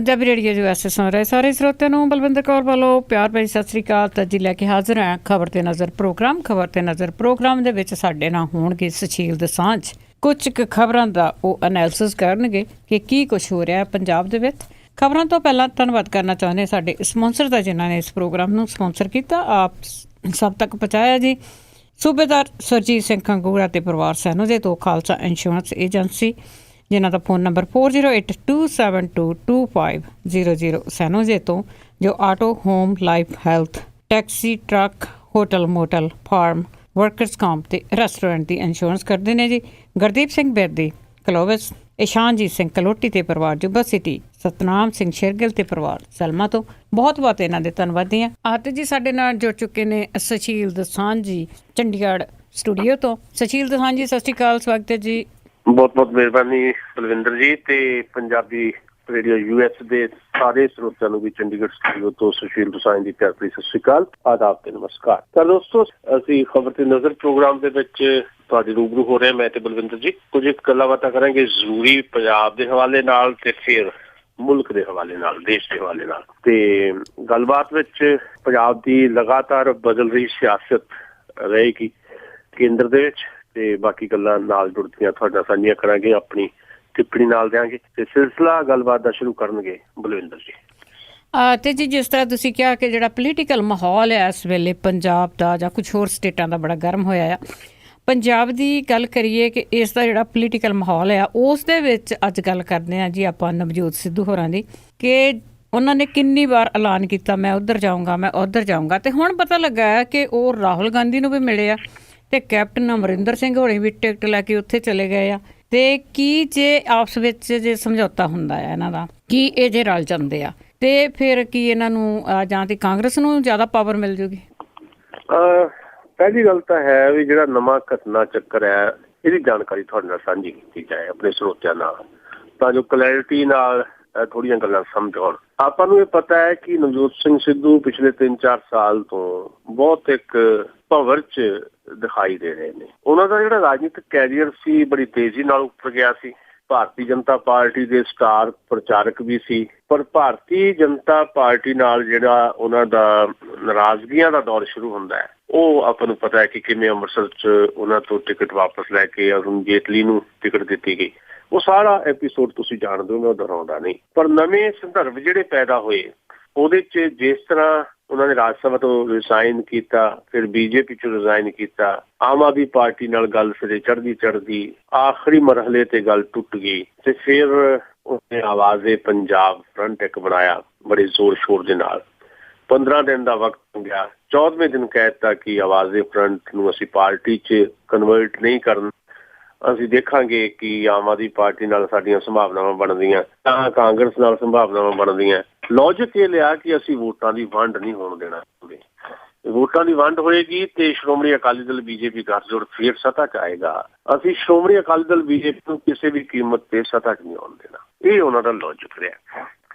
Punjabi radio USA ਸੁਣ ਰਹੇ ਸਾਰੇ ਸਰੋਤਿਆਂ ਨੂੰ ਬਲਵਿੰਦਰ ਕੌਰ ਵੱਲੋਂ ਪਿਆਰ ਭਰੀ ਸਤਿ ਸ੍ਰੀ ਅਕਾਲ। ਅੱਜ ਲੈ ਕੇ ਹਾਜ਼ਰ ਹਾਂ ਖਬਰ ਤੇ ਨਜ਼ਰ ਪ੍ਰੋਗਰਾਮ। ਖਬਰ ਤੇ ਨਜ਼ਰ ਪ੍ਰੋਗਰਾਮ ਦੇ ਵਿੱਚ ਸਾਡੇ ਨਾਲ ਹੋਣਗੇ ਸੁਸ਼ੀਲ ਦੋਸਾਂਝ। ਕੁਝ ਕੁ ਖਬਰਾਂ ਦਾ ਉਹ ਐਨਾਲਿਸਿਸ ਕਰਨਗੇ ਕਿ ਕੀ ਕੁਛ ਹੋ ਰਿਹਾ ਪੰਜਾਬ ਦੇ ਵਿੱਚ। ਖਬਰਾਂ ਤੋਂ ਪਹਿਲਾਂ ਧੰਨਵਾਦ ਕਰਨਾ ਚਾਹੁੰਦੇ ਸਾਡੇ ਸਪਾਂਸਰ ਦਾ ਜਿਨ੍ਹਾਂ ਨੇ ਇਸ ਪ੍ਰੋਗਰਾਮ ਨੂੰ ਸਪਾਂਸਰ ਕੀਤਾ, ਆਪ ਸਭ ਤੱਕ ਪਹੁੰਚਾਇਆ ਜੀ। ਸੂਬੇਦਾਰ ਸਰਜੀਤ ਸਿੰਘ ਖੰਗੂੜਾ ਤੇ ਪਰਿਵਾਰ ਸੈਨੋਜੇ ਤੋਂ ਖਾਲਸਾ ਇੰਸ਼ੋਰੈਂਸ ਏਜੰਸੀ, ਜਿਨ੍ਹਾਂ ਦਾ ਫ਼ੋਨ ਨੰਬਰ 4082722500 ਸੈਨੋਜੇ ਤੋਂ, ਜੋ auto, home, life, health, taxi, truck, hotel, motel, farm, workers comp ਤੇ ਰੈਸਟੋਰੈਂਟ ਦੀ ਇੰਸ਼ੋਰੈਂਸ ਕਰਦੇ ਨੇ ਜੀ। ਗੁਰਦੀਪ ਸਿੰਘ ਬੇਦੀ ਕਲੋਵਿਸ, ਇਸ਼ਾਨਜੀਤ ਸਿੰਘ ਕਲੋਟੀ ਤੇ ਪਰਿਵਾਰ ਜੁਬਾ ਸਿਟੀ, ਸਤਨਾਮ ਸਿੰਘ ਸ਼ੇਰਗਿੱਲ ਤੇ ਪਰਿਵਾਰ ਸਲਮਾ ਤੋਂ ਬਹੁਤ ਬਹੁਤ ਇਹਨਾਂ ਦੇ ਧੰਨਵਾਦੀ ਹਾਂ। ਅਤੇ ਜੀ ਸਾਡੇ ਨਾਲ ਜੁੜ ਚੁੱਕੇ ਨੇ ਸੁਸ਼ੀਲ ਦੋਸਾਂਝ ਜੀ ਚੰਡੀਗੜ੍ਹ ਸਟੂਡੀਓ ਤੋਂ। ਸੁਸ਼ੀਲ ਦੋਸਾਂਝ ਜੀ ਸਤਿ ਸ਼੍ਰੀ ਅਕਾਲ, ਸਵਾਗਤ ਹੈ ਜੀ। ਬਹੁਤ ਬਹੁਤ ਮਿਹਰਬਾਨੀ ਬਲਵਿੰਦਰ ਜੀ, ਤੇ ਪੰਜਾਬੀ ਰੇਡੀਓ US ਦੇ ਸਾਰੇ ਸਰੋਤਿਆਂ ਨੂੰ ਵੀ ਚੰਡੀਗੜ੍ਹ ਸਟੂਡੀਓ ਤੋਂ ਸੁਸ਼ੀਲ ਦੋਸਾਂਝ ਦੀ ਪਿਆਰ ਭਰੀ ਸਤਿ ਸ਼੍ਰੀ ਅਕਾਲ, ਆਦਾਬ ਤੇ ਨਮਸਕਾਰ। ਤਾਂ ਦੋਸਤੋ, ਅਸੀਂ ਖਬਰ ਤੇ ਨਜ਼ਰ ਪ੍ਰੋਗਰਾਮ ਦੇ ਵਿੱਚ ਤੁਹਾਡੇ ਰੂਬਰੂ ਹੋ ਰਹੇ, ਮੈਂ ਤੇ ਬਲਵਿੰਦਰ ਜੀ। ਕੁਝ ਗੱਲਾਂ ਬਾਤਾਂ ਕਰਾਂਗੇ ਜ਼ਰੂਰੀ ਪੰਜਾਬ ਦੇ ਹਵਾਲੇ ਨਾਲ ਤੇ ਫਿਰ ਮੁਲਕ ਦੇ ਹਵਾਲੇ ਨਾਲ, ਦੇਸ਼ ਦੇ ਹਵਾਲੇ ਨਾਲ। ਤੇ ਗੱਲਬਾਤ ਵਿੱਚ ਪੰਜਾਬ ਦੀ ਲਗਾਤਾਰ ਬਦਲ ਰਹੀ ਸਿਆਸਤ ਰਹੇਗੀ ਕੇਂਦਰ ਦੇ ਵਿੱਚ, ਤੇ ਬਾਕੀ ਗੱਲਾਂ ਨਾਲ ਜੁੜਦੀਆਂ ਤੁਹਾਡੇ ਨਾਲ ਸਾਂਝੀਆਂ ਕਰਾਂਗੇ, ਆਪਣੀ ਟਿੱਪਣੀ ਨਾਲ ਦਿਆਂਗੇ ਤੇ ਸਿਲਸਿਲਾ ਗੱਲਬਾਤ ਦਾ ਸ਼ੁਰੂ ਕਰਨਗੇ ਬਲਵਿੰਦਰ ਜੀ। ਤੇ ਜੀ ਜਿਸ ਤਰ੍ਹਾਂ ਤੁਸੀਂ ਕਿਹਾ ਕਿ ਜਿਹੜਾ ਪੋਲੀਟੀਕਲ ਮਾਹੌਲ ਹੈ ਇਸ ਵੇਲੇ ਪੰਜਾਬ ਦਾ ਜਾਂ ਕੁਛ ਹੋਰ ਸਟੇਟਾਂ ਦਾ ਬੜਾ ਗਰਮ ਹੋਇਆ ਆ, ਪੰਜਾਬ ਦੀ ਗੱਲ ਕਰੀਏ ਕਿ ਇਸ ਦਾ ਜਿਹੜਾ ਪੋਲੀਟੀਕਲ ਮਾਹੌਲ ਆ ਉਸ ਦੇ ਵਿੱਚ ਅੱਜ ਗੱਲ ਕਰਦੇ ਹਾਂ ਜੀ ਆਪਾਂ ਨਵਜੋਤ ਸਿੱਧੂ ਹੋਰਾਂ ਦੀ, ਕਿ ਉਹਨਾਂ ਨੇ ਕਿੰਨੀ ਵਾਰ ਐਲਾਨ ਕੀਤਾ ਮੈਂ ਉੱਧਰ ਜਾਊਂਗਾ, ਮੈਂ ਉੱਧਰ ਜਾਊਂਗਾ, ਤੇ ਹੁਣ ਪਤਾ ਲੱਗਾ ਕਿ ਉਹ ਰਾਹੁਲ ਗਾਂਧੀ ਨੂੰ ਵੀ ਮਿਲੇ ਆ ਤੇ ਕੈਪਟਨ ਅਮਰਿੰਦਰ ਸਿੰਘ ਹੋਣੀ ਵੀ ਟਿਕਟ ਲੈ ਕੇ ਉੱਥੇ ਚਲੇ ਗਏ ਆ। ਤੇ ਕੀ ਜੇ ਆਪਸ ਵਿੱਚ ਜੇ ਸਮਝੌਤਾ ਹੁੰਦਾ ਹੈ ਇਹਨਾਂ ਦਾ, ਕੀ ਇਹ ਜੇ ਰਲ ਜਾਂਦੇ ਆ ਤੇ ਫਿਰ ਕੀ ਇਹਨਾਂ ਨੂੰ ਜਾਂ ਤੇ ਕਾਂਗਰਸ ਨੂੰ ਜ਼ਿਆਦਾ ਪਾਵਰ ਮਿਲ ਜੂਗੀ? ਪਹਿਲੀ ਗੱਲ ਤਾਂ ਹੈ ਵੀ ਜਿਹੜਾ ਨਵਾਂ ਘਟਨਾ ਚੱਕਰ ਹੈ ਇਹਦੀ ਜਾਣਕਾਰੀ ਤੁਹਾਡੇ ਨਾਲ ਸਾਂਝੀ ਕੀਤੀ ਜਾਏ ਆਪਣੇ ਸਰੋਤਿਆਂ ਨਾਲ, ਤਾਂ ਜੋ ਕਲੈਰਿਟੀ ਨਾਲ ਥੋੜ੍ਹੀਆਂ ਗੱਲਾਂ ਸਮਝ ਆਉਣ। ਆਪਾਂ ਨੂੰ ਇਹ ਪਤਾ ਹੈ ਕਿ ਨਵਜੋਤ ਸਿੰਘ ਸਿੱਧੂ ਪਿਛਲੇ 3-4 ਸਾਲ ਤੋਂ ਬਹੁਤ ਇੱਕ ਭਵਰ 'ਚ ਦਿਖਾਈ ਦੇ ਰਹੇ ਨੇ। ਉਹਨਾਂ ਦਾ ਜਿਹੜਾ ਰਾਜਨੀਤਿਕ ਕੈਰੀਅਰ ਸੀ ਬੜੀ ਤੇਜ਼ੀ ਨਾਲ ਉੱਪਰ ਗਿਆ ਸੀ। ਭਾਰਤੀ ਜਨਤਾ ਪਾਰਟੀ ਦੇ ਸਟਾਰ ਪ੍ਰਚਾਰਕ ਵੀ ਸੀ, ਪਰ ਭਾਰਤੀ ਜਨਤਾ ਪਾਰਟੀ ਨਾਲ ਜਿਹੜਾ ਉਹਨਾਂ ਦਾ ਨਾਰਾਜ਼ਗੀਆਂ ਦਾ ਦੌਰ ਸ਼ੁਰੂ ਹੁੰਦਾ ਹੈ, ਉਹ ਆਪਾਂ ਨੂੰ ਪਤਾ ਹੈ ਕਿ ਕਿਵੇਂ ਅੰਮ੍ਰਿਤਸਰ 'ਚ ਉਹਨਾਂ ਤੋਂ ਟਿਕਟ ਵਾਪਸ ਲੈ ਕੇ ਅਰੁਣ ਜੇਤਲੀ ਨੂੰ ਟਿਕਟ ਦਿੱਤੀ ਗਈ। ਉਹ ਸਾਰਾ ਐਪੀਸੋਡ ਤੁਸੀਂ ਜਾਣਦੇ ਹੋ, ਮੈਂ ਉਹ ਦੁਹਰਾਉਂਦਾ ਨਹੀਂ। ਪਰ ਨਵੇਂ ਸੰਦਰਭ ਜਿਹੜੇ ਪੈਦਾ ਹੋਏ ਉਹਦੇ 'ਚ ਜਿਸ ਤਰ੍ਹਾਂ ਉਹਨਾਂ ਨੇ ਰਾਜ ਸਭਾ ਤੋਂ ਰਿਜ਼ਾਈਨ ਕੀਤਾ, ਫਿਰ BJP 'ਚੋਂ ਰਿਜ਼ਾਈਨ ਕੀਤਾ, ਆਮ ਆਦਮੀ ਪਾਰਟੀ ਨਾਲ ਗੱਲ ਸਿਰੇ ਚੜ੍ਹਦੀ ਆਖਰੀ ਮਰਹਲੇ ਤੇ ਗੱਲ ਟੁੱਟ ਗਈ, ਤੇ ਫਿਰ ਉਹਨੇ ਆਵਾਜ਼ੇ ਪੰਜਾਬ ਫਰੰਟ ਇੱਕ ਬਣਾਇਆ ਬੜੇ ਜ਼ੋਰ ਸ਼ੋਰ ਦੇ ਨਾਲ। 15 ਦਿਨ ਦਾ ਵਕਤ ਮੰਗਿਆ, 14ਵੇਂ ਦਿਨ ਕਹਿ ਦਿੱਤਾ ਕਿ ਆਵਾਜ਼ੇ ਫਰੰਟ ਨੂੰ ਅਸੀਂ ਪਾਰਟੀ 'ਚ ਕਨਵਰਟ ਨਹੀਂ ਕਰਨਾ, ਅਸੀਂ ਦੇਖਾਂਗੇ ਕਿ ਆਮ ਆਦਮੀ ਪਾਰਟੀ ਨਾਲ ਸਾਡੀਆਂ ਸੰਭਾਵਨਾਵਾਂ ਬਣਦੀਆਂ ਤਾਂ ਕਾਂਗਰਸ ਨਾਲ ਸੰਭਾਵਨਾਵਾਂ ਬਣਦੀਆਂ। ਲੌਜਿਕ ਇਹ ਲਿਆ ਕਿ ਅਸੀਂ ਵੋਟਾਂ ਦੀ ਵੰਡ ਨਹੀਂ ਹੋਣ ਦੇਣਾ। ਵੋਟਾਂ ਦੀ ਵੰਡ ਹੋਏਗੀ ਤੇ ਸ਼੍ਰੋਮਣੀ ਅਕਾਲੀ ਦਲ BJP ਗੱਠਜੋੜ ਫੇਰ ਸੱਤਾ 'ਚ ਆਏਗਾ। ਅਸੀਂ ਸ਼੍ਰੋਮਣੀ ਅਕਾਲੀ ਦਲ BJP ਨੂੰ ਕਿਸੇ ਵੀ ਕੀਮਤ ਤੇ ਸੱਤਾ 'ਚ ਨਹੀਂ ਆਉਣ ਦੇਣਾ। ਇਹ ਉਹਨਾਂ ਦਾ ਲੌਜਿਕ ਰਿਹਾ।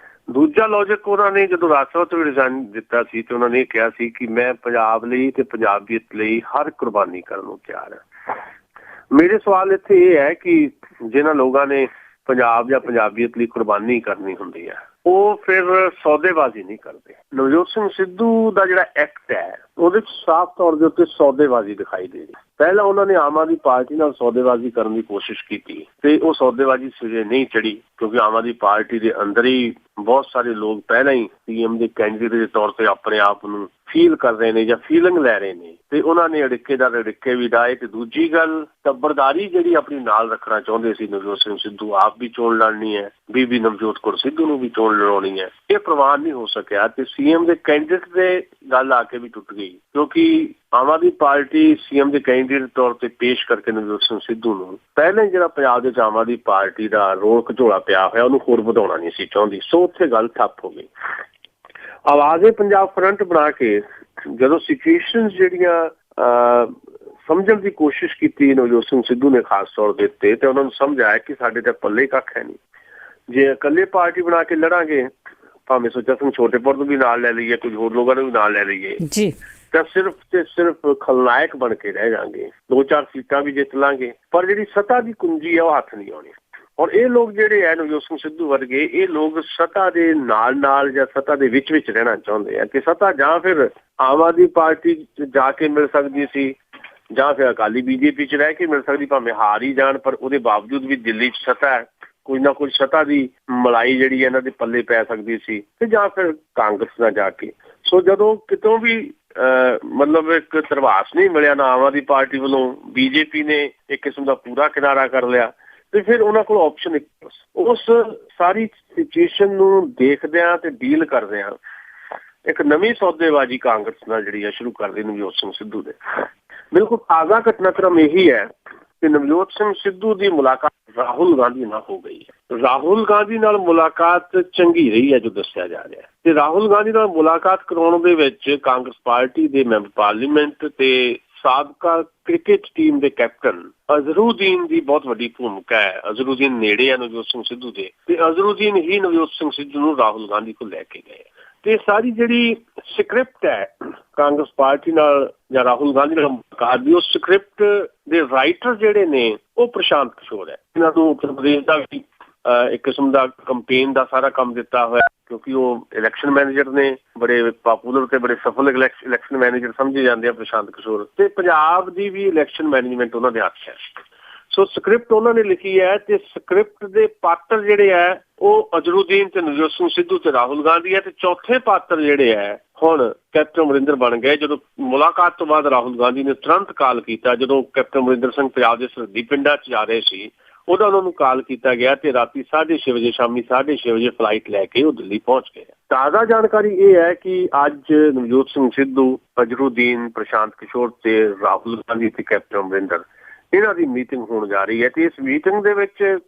ਦੂਜਾ ਲੌਜਿਕ, ਉਹਨਾਂ ਨੇ ਜਦੋਂ ਰਾਜ ਸਭਾ ਤੋਂ ਰਿਜ਼ਾਈਨ ਦਿੱਤਾ ਸੀ ਤੇ ਉਹਨਾਂ ਨੇ ਇਹ ਕਿਹਾ ਸੀ ਕਿ ਮੈਂ ਪੰਜਾਬ ਲਈ ਤੇ ਪੰਜਾਬੀਅਤ ਲਈ ਹਰ ਕੁਰਬਾਨੀ ਕਰਨ ਨੂੰ ਤਿਆਰ ਹਾਂ। ਮੇਰੇ ਸਵਾਲ ਇੱਥੇ ਇਹ ਹੈ ਕਿ ਜਿਹਨਾਂ ਲੋਕਾਂ ਨੇ ਪੰਜਾਬ ਜਾਂ ਪੰਜਾਬੀਅਤ ਲਈ ਕੁਰਬਾਨੀ ਕਰਨੀ ਹੁੰਦੀ ਹੈ ਉਹ ਫਿਰ ਸੌਦੇਬਾਜ਼ੀ ਨਹੀਂ ਕਰਦੇ। ਨਵਜੋਤ ਸਿੰਘ ਸਿੱਧੂ ਦਾ ਜਿਹੜਾ ਐਕਟ ਹੈ ਉਹਦੇ 'ਚ ਸਾਫ਼ ਤੌਰ ਦੇ ਉੱਤੇ ਸੌਦੇਬਾਜ਼ੀ ਦਿਖਾਈ ਦੇ ਰਹੀ। ਪਹਿਲਾਂ ਉਹਨਾਂ ਨੇ ਆਮ ਆਦਮੀ ਪਾਰਟੀ ਨਾਲ ਸੌਦੇਬਾਜ਼ੀ ਕਰਨ ਦੀ ਕੋਸ਼ਿਸ਼ ਕੀਤੀ ਤੇ ਉਹ ਸੌਦੇਬਾਜ਼ੀ ਸਿਰੇ ਨਹੀਂ ਚੜੀ, ਕਿਉਂਕਿ ਆਮ ਆਦਮੀ ਪਾਰਟੀ ਦੇ ਅੰਦਰ ਹੀ ਬਹੁਤ ਸਾਰੇ ਲੋਕ ਪਹਿਲਾਂ ਹੀ CM ਦੇ ਕੈਂਡੀਡੇਟ ਦੇ ਤੌਰ ਤੇ ਆਪਣੇ ਆਪ ਨੂੰ ਫੀਲ ਕਰ ਰਹੇ ਨੇ ਜਾਂ ਫੀਲਿੰਗ ਲੈ ਰਹੇ ਨੇ, ਤੇ ਉਹਨਾਂ ਨੇ ਅੜਿੱਕੇ ਦਾ ਅੜਿੱਕੇ ਵੀ ਡਾਏ। ਤੇ ਦੂਜੀ ਗੱਲ, ਟੱਬਰਦਾਰੀ ਜਿਹੜੀ ਆਪਣੀ ਨਾਲ ਰੱਖਣਾ ਚਾਹੁੰਦੇ ਸੀ ਨਵਜੋਤ ਸਿੰਘ ਸਿੱਧੂ, ਆਪ ਵੀ ਚੋਣ ਲੜਨੀ ਹੈ, ਬੀਬੀ ਨਵਜੋਤ ਕੌਰ ਸਿੱਧੂ ਨੂੰ ਵੀ ਚੋਣ ਲੜਾਉਣੀ ਹੈ, ਇਹ ਪ੍ਰਵਾਨ ਨਹੀਂ ਹੋ ਸਕਿਆ ਤੇ CM ਦੇ ਕੈਂਡੀਡੇਟ ਦੇ ਗੱਲ ਆ ਕੇ ਵੀ ਟੁੱਟ ਗਈ, ਕਿਉਂਕਿ ਆਮ ਆਦਮੀ ਪਾਰਟੀ CM ਦੇ ਕੈਂਡੀਡੇਟ ਤੌਰ ਤੇ ਪੇਸ਼ ਕਰਕੇ ਨਵਜੋਤ ਸਿੰਘ ਸਿੱਧੂ ਨੂੰ ਪਹਿਲਾਂ ਜਿਹੜਾ ਪੰਜਾਬ ਦੇ ਆਮ ਆਦਮੀ ਪਾਰਟੀ ਦਾ ਰੋਲ ਘਚੋਲਾ ਪਿਆ ਹੋਇਆ ਉਹਨੂੰ ਹੋਰ ਵਧਾਉਣਾ ਨਹੀਂ ਸੀ ਚਾਹੁੰਦੀ। ਸੋ ਉੱਥੇ ਗੱਲ ਠੱਪ ਹੋ ਗਈ। ਆਵਾਜ਼ੇ ਪੰਜਾਬ ਫਰੰਟ ਬਣਾ ਕੇ ਜਦੋਂ ਸਿਚੁਏਸ਼ਨ ਜਿਹੜੀਆਂ ਸਮਝਣ ਦੀ ਕੋਸ਼ਿਸ਼ ਕੀਤੀ ਨਵਜੋਤ ਸਿੰਘ ਸਿੱਧੂ ਨੇ ਖਾਸ ਤੌਰ ਦੇ ਉੱਤੇ, ਤੇ ਉਹਨਾਂ ਨੂੰ ਸਮਝ ਆਇਆ ਕਿ ਸਾਡੇ ਤਾਂ ਪੱਲੇ ਕੱਖ ਹੈ ਨਹੀਂ। ਜੇ ਇਕੱਲੇ ਪਾਰਟੀ ਬਣਾ ਕੇ ਲੜਾਂਗੇ, ਭਾਵੇਂ ਸੁੱਚਾ ਸਿੰਘ ਛੋਟੇਪੁਰ ਨੂੰ ਵੀ ਨਾਲ ਲੈ ਲਈਏ, ਕੁਝ ਹੋਰ ਲੋਕਾਂ ਨੂੰ ਵੀ ਨਾਲ ਲੈ ਲਈਏ ਜੀ, ਤਾਂ ਸਿਰਫ ਤੇ ਸਿਰਫ ਖਲਨਾਇਕ ਬਣ ਕੇ ਰਹਿ ਜਾਵਾਂਗੇ। 2-4 ਸੀਟਾਂ ਵੀ ਜਿੱਤ ਲਾਂਗੇ, ਪਰ ਜਿਹੜੀ ਸੱਤਾ ਦੀ ਕੁੰਜੀ ਹੈ ਉਹ ਹੱਥ ਨਹੀਂ ਆਉਣੀ। ਔਰ ਇਹ ਲੋਕ ਜਿਹੜੇ ਹੈ ਨਵਜੋਤ ਸਿੰਘ ਸਿੱਧੂ ਵਰਗੇ, ਇਹ ਲੋਕ ਸੱਤਾ ਦੇ ਨਾਲ ਜਾਂ ਸੱਤਾ ਦੇ ਵਿੱਚ ਰਹਿਣਾ ਚਾਹੁੰਦੇ ਆ ਕਿ ਸੱਤਾ ਜਾਂ ਫਿਰ ਆਮ ਆਦਮੀ ਪਾਰਟੀ 'ਚ ਜਾ ਕੇ ਮਿਲ ਸਕਦੀ ਸੀ ਜਾਂ ਫਿਰ ਅਕਾਲੀ ਬੀਜੇਪੀ 'ਚ ਰਹਿ ਕੇ ਮਿਲ ਸਕਦੀ, ਭਾਵੇਂ ਹਾਰ ਹੀ ਜਾਣ, ਪਰ ਉਹਦੇ ਬਾਵਜੂਦ ਵੀ ਦਿੱਲੀ 'ਚ ਸੱਤਾ ਹੈ, ਕੁਝ ਨਾ ਕੁਝ ਸੱਤਾ ਦੀ ਮਲਾਈ ਜਿਹੜੀ ਇਹਨਾਂ ਦੇ ਪੱਲੇ ਪੈ ਸਕਦੀ ਸੀ, ਤੇ ਜਾਂ ਫਿਰ ਕਾਂਗਰਸ ਨਾਲ ਜਾ ਕੇ। ਸੋ ਜਦੋਂ ਕਿਤੋਂ ਵੀ ਮਤਲਬ ਇੱਕ ਧਰਵਾਸ ਨਹੀਂ ਮਿਲਿਆ ਨਾ ਆਮ ਆਦਮੀ ਪਾਰਟੀ ਵੱਲੋਂ, ਬੀਜੇਪੀ ਨੇ ਇੱਕ ਕਿਸਮ ਦਾ ਪੂਰਾ ਕਿਨਾਰਾ ਕਰ ਲਿਆ, ਤੇ ਫਿਰ ਉਹਨਾਂ ਕੋਲ ਆਪਸ਼ਨ ਇੱਕ ਉਸ ਸਾਰੀ ਸਿਚੁਏਸ਼ਨ ਨੂੰ ਦੇਖਦਿਆਂ ਤੇ ਡੀਲ ਕਰਦਿਆਂ ਇੱਕ ਨਵੀਂ ਸੌਦੇਬਾਜ਼ੀ ਕਾਂਗਰਸ ਨਾਲ ਜਿਹੜੀ ਹੈ ਸ਼ੁਰੂ ਕਰਦੇ ਨਵਜੋਤ ਸਿੰਘ ਸਿੱਧੂ ਦੇ। ਬਿਲਕੁਲ ਤਾਜ਼ਾ ਘਟਨਾਕ੍ਰਮ ਇਹੀ ਹੈ ਕਿ ਨਵਜੋਤ ਸਿੰਘ ਸਿੱਧੂ ਦੀ ਮੁਲਾਕਾਤ ਰਾਹੁਲ ਗਾਂਧੀ ਨਾਲ ਹੋ ਗਈ ਹੈ। ਰਾਹੁਲ ਗਾਂਧੀ ਨਾਲ ਮੁਲਾਕਾਤ ਚੰਗੀ ਰਹੀ ਹੈ ਜੋ ਦੱਸਿਆ ਜਾ ਰਿਹਾ ਹੈ, ਤੇ ਰਾਹੁਲ ਗਾਂਧੀ ਨਾਲ ਮੁਲਾਕਾਤ ਕਰਾਉਣ ਦੇ ਵਿੱਚ ਕਾਂਗਰਸ ਪਾਰਟੀ ਦੇ ਮੈਂਬਰ ਪਾਰਲੀਮੈਂਟ ਤੇ ਸਾਬਕਾ ਕ੍ਰਿਕਟ ਟੀਮ ਦੇ ਕੈਪਟਨ ਅਜ਼ਹਰੁਦੀਨ ਦੀ ਬਹੁਤ ਵੱਡੀ ਭੂਮਿਕਾ ਹੈ। ਅਜ਼ਹਰੁਦੀਨ ਨੇੜੇ ਹੈ ਨਵਜੋਤ ਸਿੰਘ ਸਿੱਧੂ ਦੇ, ਤੇ ਅਜ਼ਹਰੁਦੀਨ ਹੀ ਨਵਜੋਤ ਸਿੰਘ ਸਿੱਧੂ ਨੂੰ ਰਾਹੁਲ ਗਾਂਧੀ ਕੋਲ ਲੈ ਕੇ ਗਏ। ਤੇ ਸਾਰੀ ਜਿਹੜੀ ਸਕ੍ਰਿਪਟ ਹੈ ਕਾਂਗਰਸ ਪਾਰਟੀ ਨਾਲ ਜਾਂ ਰਾਹੁਲ ਗਾਂਧੀ ਨਾਲ ਮੁਲਾਕਾਤ ਦੀ, ਉਹ ਸਕ੍ਰਿਪਟ ਦੇ ਰਾਈਟਰ ਜਿਹੜੇ ਨੇ ਉਹ ਪ੍ਰਸ਼ਾਂਤ ਕਿਸ਼ੋਰ ਹੈ। ਇਹਨਾਂ ਨੂੰ ਉੱਤਰ ਪ੍ਰਦੇਸ਼ ਦਾ ਵੀ ਇੱਕ ਕਿਸਮ ਦਾ ਕੰਪੇਨ ਦਾ ਸਾਰਾ ਕੰਮ ਦਿੱਤਾ ਹੋਇਆ, ਕਿਉਂਕਿ ਉਹ ਇਲੈਕਸ਼ਨ ਮੈਨੇਜਰ ਨੇ, ਬੜੇ ਪਾਪੂਲਰ ਤੇ ਬੜੇ ਸਫਲ ਇਲੈਕਸ਼ਨ ਮੈਨੇਜਰ ਸਮਝੇ ਜਾਂਦੇ ਆ ਪ੍ਰਸ਼ਾਂਤ ਕਿਸ਼ੋਰ, ਤੇ ਪੰਜਾਬ ਦੀ ਵੀ ਇਲੈਕਸ਼ਨ ਮੈਨੇਜਮੈਂਟ ਉਹਨਾਂ ਦੇ ਹੱਥ ਹੈ। ਸੋ ਸਕ੍ਰਿਪਟ ਉਹਨਾਂ ਨੇ ਲਿਖੀ ਹੈ, ਤੇ ਸਕ੍ਰਿਪਟ ਦੇ ਪਾਤਰ ਜਿਹੜੇ ਹੈ ਉਹ ਅਜ਼ਹਰੁਦੀਨ ਤੇ ਨਵਜੋਤ ਸਿੰਘ ਸਿੱਧੂ ਤੇ ਰਾਹੁਲ ਗਾਂਧੀ ਹੈ, ਤੇ ਚੌਥੇ ਪਾਤਰ ਜਿਹੜੇ ਹੈ ਹੁਣ ਕੈਪਟਨ ਅਮਰਿੰਦਰ ਬਣ ਗਏ। ਜਦੋਂ ਮੁਲਾਕਾਤ ਤੋਂ ਬਾਅਦ ਰਾਹੁਲ ਗਾਂਧੀ ਨੇ ਤੁਰੰਤ ਕਾਲ ਕੀਤਾ, ਜਦੋਂ ਕੈਪਟਨ ਅਮਰਿੰਦਰ ਸਿੰਘ ਪੰਜਾਬ ਦੇ ਸਰਹੱਦੀ ਪਿੰਡਾਂ 'ਚ ਜਾ ਰਹੇ ਸੀ, ਉਦੋਂ ਉਹਨਾਂ ਨੂੰ ਕਾਲ ਕੀਤਾ ਗਿਆ ਤੇ ਰਾਤੀ 6:30 ਵਜੇ, ਸ਼ਾਮੀ 6:30 ਵਜੇ ਫਲਾਈਟ ਲੈ ਕੇ ਉਹ ਦਿੱਲੀ ਪਹੁੰਚ ਗਏ। ਤਾਜ਼ਾ ਜਾਣਕਾਰੀ ਇਹ ਹੈ ਕਿ ਅੱਜ ਨਵਜੋਤ ਸਿੰਘ ਸਿੱਧੂ, ਅਜ਼ਹਰੁਦੀਨ, ਪ੍ਰਸ਼ਾਂਤ ਕਿਸ਼ੋਰ ਤੇ ਰਾਹੁਲ ਗਾਂਧੀ ਤੇ ਕੈਪਟਨ ਅਮਰਿੰਦਰ, ਇਹਨਾਂ ਦੀ ਮੀਟਿੰਗ ਹੋਣ ਜਾ ਰਹੀ ਹੈ, ਤੇ ਇਸ ਮੀਟਿੰਗ ਦੇ ਵਿੱਚ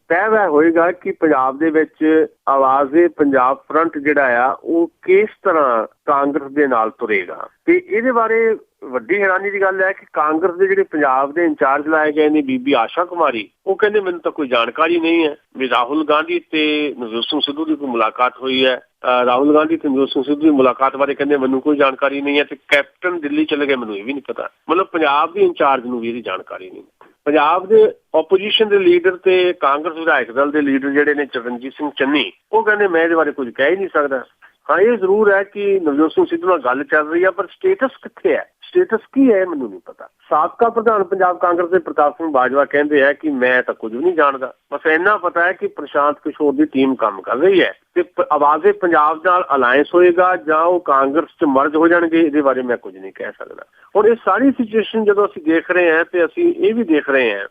ਤੈਅ ਹੋਏਗਾ ਕਿ ਪੰਜਾਬ ਦੇ ਵਿੱਚ ਆਵਾਜ਼-ਏ-ਪੰਜਾਬ ਫਰੰਟ ਜਿਹੜਾ ਆ ਉਹ ਕਿਸ ਤਰ੍ਹਾਂ ਕਾਂਗਰਸ ਦੇ ਨਾਲ ਤੁਰੇਗਾ। ਤੇ ਇਹਦੇ ਬਾਰੇ ਵੱਡੀ ਹੈਰਾਨੀ ਦੀ ਗੱਲ ਹੈ ਕਿ ਕਾਂਗਰਸ ਦੇ ਜਿਹੜੇ ਪੰਜਾਬ ਦੇ ਇੰਚਾਰਜ ਲਾਏ ਗਏ ਨੇ, ਬੀਬੀ ਆਸ਼ਾ ਕੁਮਾਰੀ, ਉਹ ਕਹਿੰਦੇ ਮੈਨੂੰ ਤਾਂ ਕੋਈ ਜਾਣਕਾਰੀ ਨਹੀਂ ਹੈ ਵੀ ਰਾਹੁਲ ਗਾਂਧੀ ਤੇ ਨਵਜੋਤ ਸਿੰਘ ਸਿੱਧੂ ਦੀ ਕੋਈ ਮੁਲਾਕਾਤ ਹੋਈ ਹੈ। ਰਾਹੁਲ ਗਾਂਧੀ ਤੇ ਨਵਜੋਤ ਸਿੰਘ ਸਿੱਧੂ ਦੀ ਮੁਲਾਕਾਤ ਬਾਰੇ ਕਹਿੰਦੇ ਮੈਨੂੰ ਕੋਈ ਜਾਣਕਾਰੀ ਨਹੀਂ ਹੈ, ਤੇ ਕੈਪਟਨ ਦਿੱਲੀ ਚਲੇ ਗਏ, ਮੈਨੂੰ ਇਹ ਵੀ ਨਹੀਂ ਪਤਾ। ਮਤਲਬ ਪੰਜਾਬ ਦੇ ਇੰਚਾਰਜ ਨੂੰ ਵੀ ਇਹਦੀ ਜਾਣਕਾਰੀ ਨਹੀਂ। ਪੰਜਾਬ ਦੇ ਆਪੋਜੀਸ਼ਨ ਦੇ ਲੀਡਰ ਤੇ ਕਾਂਗਰਸ ਵਿਧਾਇਕ ਦਲ ਦੇ ਲੀਡਰ ਜਿਹੜੇ ਨੇ ਚਰਨਜੀਤ ਸਿੰਘ ਚੰਨੀ, ਉਹ ਕਹਿੰਦੇ ਮੈਂ ਇਹਦੇ ਬਾਰੇ ਕੁਝ ਕਹਿ ਹੀ ਨਹੀਂ ਸਕਦਾ। ਹਾਂ, ਇਹ ਜ਼ਰੂਰ ਹੈ ਕਿ ਨਵਜੋਤ ਸਿੰਘ ਸਿੱਧੂ ਨਾਲ ਗੱਲ ਚੱਲ ਰਹੀ ਹੈ, ਪਰ ਸਟੇਟਸ ਕਿੱਥੇ ਹੈ, ਸਟੇਟਸ ਕੀ ਹੈ, ਮੈਨੂੰ ਨਹੀਂ ਪਤਾ। ਸਾਬਕਾ ਪ੍ਰਧਾਨ ਪੰਜਾਬ ਕਾਂਗਰਸ ਦੇ ਪ੍ਰਤਾਪ ਸਿੰਘ ਬਾਜਵਾ ਕਹਿੰਦੇ ਆ ਕਿ ਮੈਂ ਤਾਂ ਕੁਝ ਵੀ ਨਹੀਂ ਜਾਣਦਾ, ਬਸ ਇੰਨਾ ਪਤਾ ਹੈ ਕਿ ਪ੍ਰਸ਼ਾਂਤ ਕਿਸ਼ੋਰ ਦੀ ਟੀਮ ਕੰਮ ਕਰ ਰਹੀ ਹੈ, ਤੇ ਆਵਾਜ਼-ਏ-ਪੰਜਾਬ ਨਾਲ ਅਲਾਇੰਸ ਹੋਏਗਾ ਜਾਂ ਉਹ ਕਾਂਗਰਸ 'ਚ ਮਰਜ ਹੋ ਜਾਣਗੇ, ਇਹਦੇ ਬਾਰੇ ਮੈਂ ਕੁਝ ਨਹੀਂ ਕਹਿ ਸਕਦਾ। ਹੁਣ ਇਹ ਸਾਰੀ ਸਿਚੁਏਸ਼ਨ ਜਦੋਂ ਅਸੀਂ ਦੇਖ ਰਹੇ ਹਾਂ, ਤੇ ਅਸੀਂ ਇਹ ਵੀ ਦੇਖ ਰਹੇ ਹਾਂ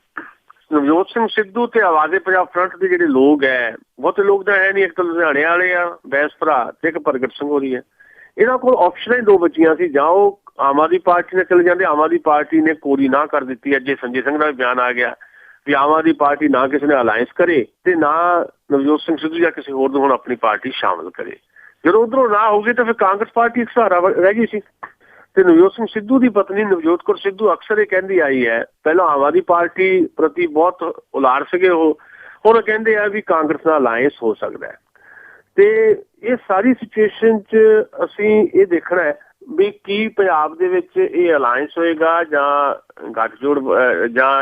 ਨਵਜੋਤ ਸਿੰਘ ਸਿੱਧੂ ਤੇ ਆਵਾਜ਼-ਏ-ਪੰਜਾਬ ਫਰੰਟ ਦੇ ਜਿਹੜੇ ਲੋਕ ਹੈ, ਬਹੁਤੇ ਲੋਕ ਤਾਂ ਹੈ ਨਹੀਂ, ਇੱਕ ਤਾਂ ਲੁਧਿਆਣੇ ਵਾਲੇ ਆ ਬੈਂਸ ਭਰਾ ਤੇ ਇੱਕ ਪ੍ਰਗਟ ਸੰਘੋਰੀ ਹੈ। ਇਹਨਾਂ ਕੋਲ ਆਪਸ਼ਨਾਂ ਹੀ ਦੋ ਬਚੀਆਂ ਸੀ, ਜਾਂ ਉਹ ਆਮ ਆਦਮੀ ਪਾਰਟੀ ਨਾਲ ਚਲੇ ਜਾਂਦੇ। ਆਮ ਆਦਮੀ ਪਾਰਟੀ ਨੇ ਕੋਰੀ ਨਾ ਕਰ ਦਿੱਤੀ। ਅੱਜ ਸੰਜੇ ਸਿੰਘ ਦਾ ਵੀ ਬਿਆਨ ਆ ਗਿਆ ਵੀ ਆਮ ਆਦਮੀ ਪਾਰਟੀ ਨਾ ਕਿਸੇ ਨੇ ਅਲਾਇੰਸ ਕਰੇ ਤੇ ਨਾ ਨਵਜੋਤ ਸਿੰਘ ਸਿੱਧੂ ਜਾਂ ਕਿਸੇ ਹੋਰ ਨੂੰ ਹੁਣ ਆਪਣੀ ਪਾਰਟੀ ਸ਼ਾਮਲ ਕਰੇ। ਜਦੋਂ ਉਧਰੋਂ ਨਾ ਹੋ ਗਈ ਤਾਂ ਫਿਰ ਕਾਂਗਰਸ ਪਾਰਟੀ ਇੱਕ ਸਹਾਰਾ ਰਹਿ ਗਈ ਸੀ। ਤੇ ਨਵਜੋਤ ਸਿੰਘ ਸਿੱਧੂ ਦੀ ਪਤਨੀ ਨਵਜੋਤ ਕੌਰ ਸਿੱਧੂ ਅਕਸਰ ਇਹ ਕਹਿੰਦੀ ਆਈ ਹੈ, ਪਹਿਲਾਂ ਆਮ ਆਦਮੀ ਪਾਰਟੀ ਪ੍ਰਤੀ ਬਹੁਤ ਉਲਾਰ ਸੀਗੇ ਉਹ, ਹੁਣ ਕਹਿੰਦੇ ਆ ਵੀ ਕਾਂਗਰਸ ਨਾਲ ਅਲਾਇੰਸ ਹੋ ਸਕਦਾ ਹੈ। ਤੇ ਇਹ ਸਾਰੀ ਸਿਚੁਏਸ਼ਨ 'ਚ ਅਸੀਂ ਇਹ ਦੇਖਣਾ ਹੈ ਵੀ ਕੀ ਪੰਜਾਬ ਦੇ ਵਿੱਚ ਇਹ ਅਲਾਇੰਸ ਹੋਏਗਾ ਜਾਂ ਗੱਠਜੋੜ ਜਾਂ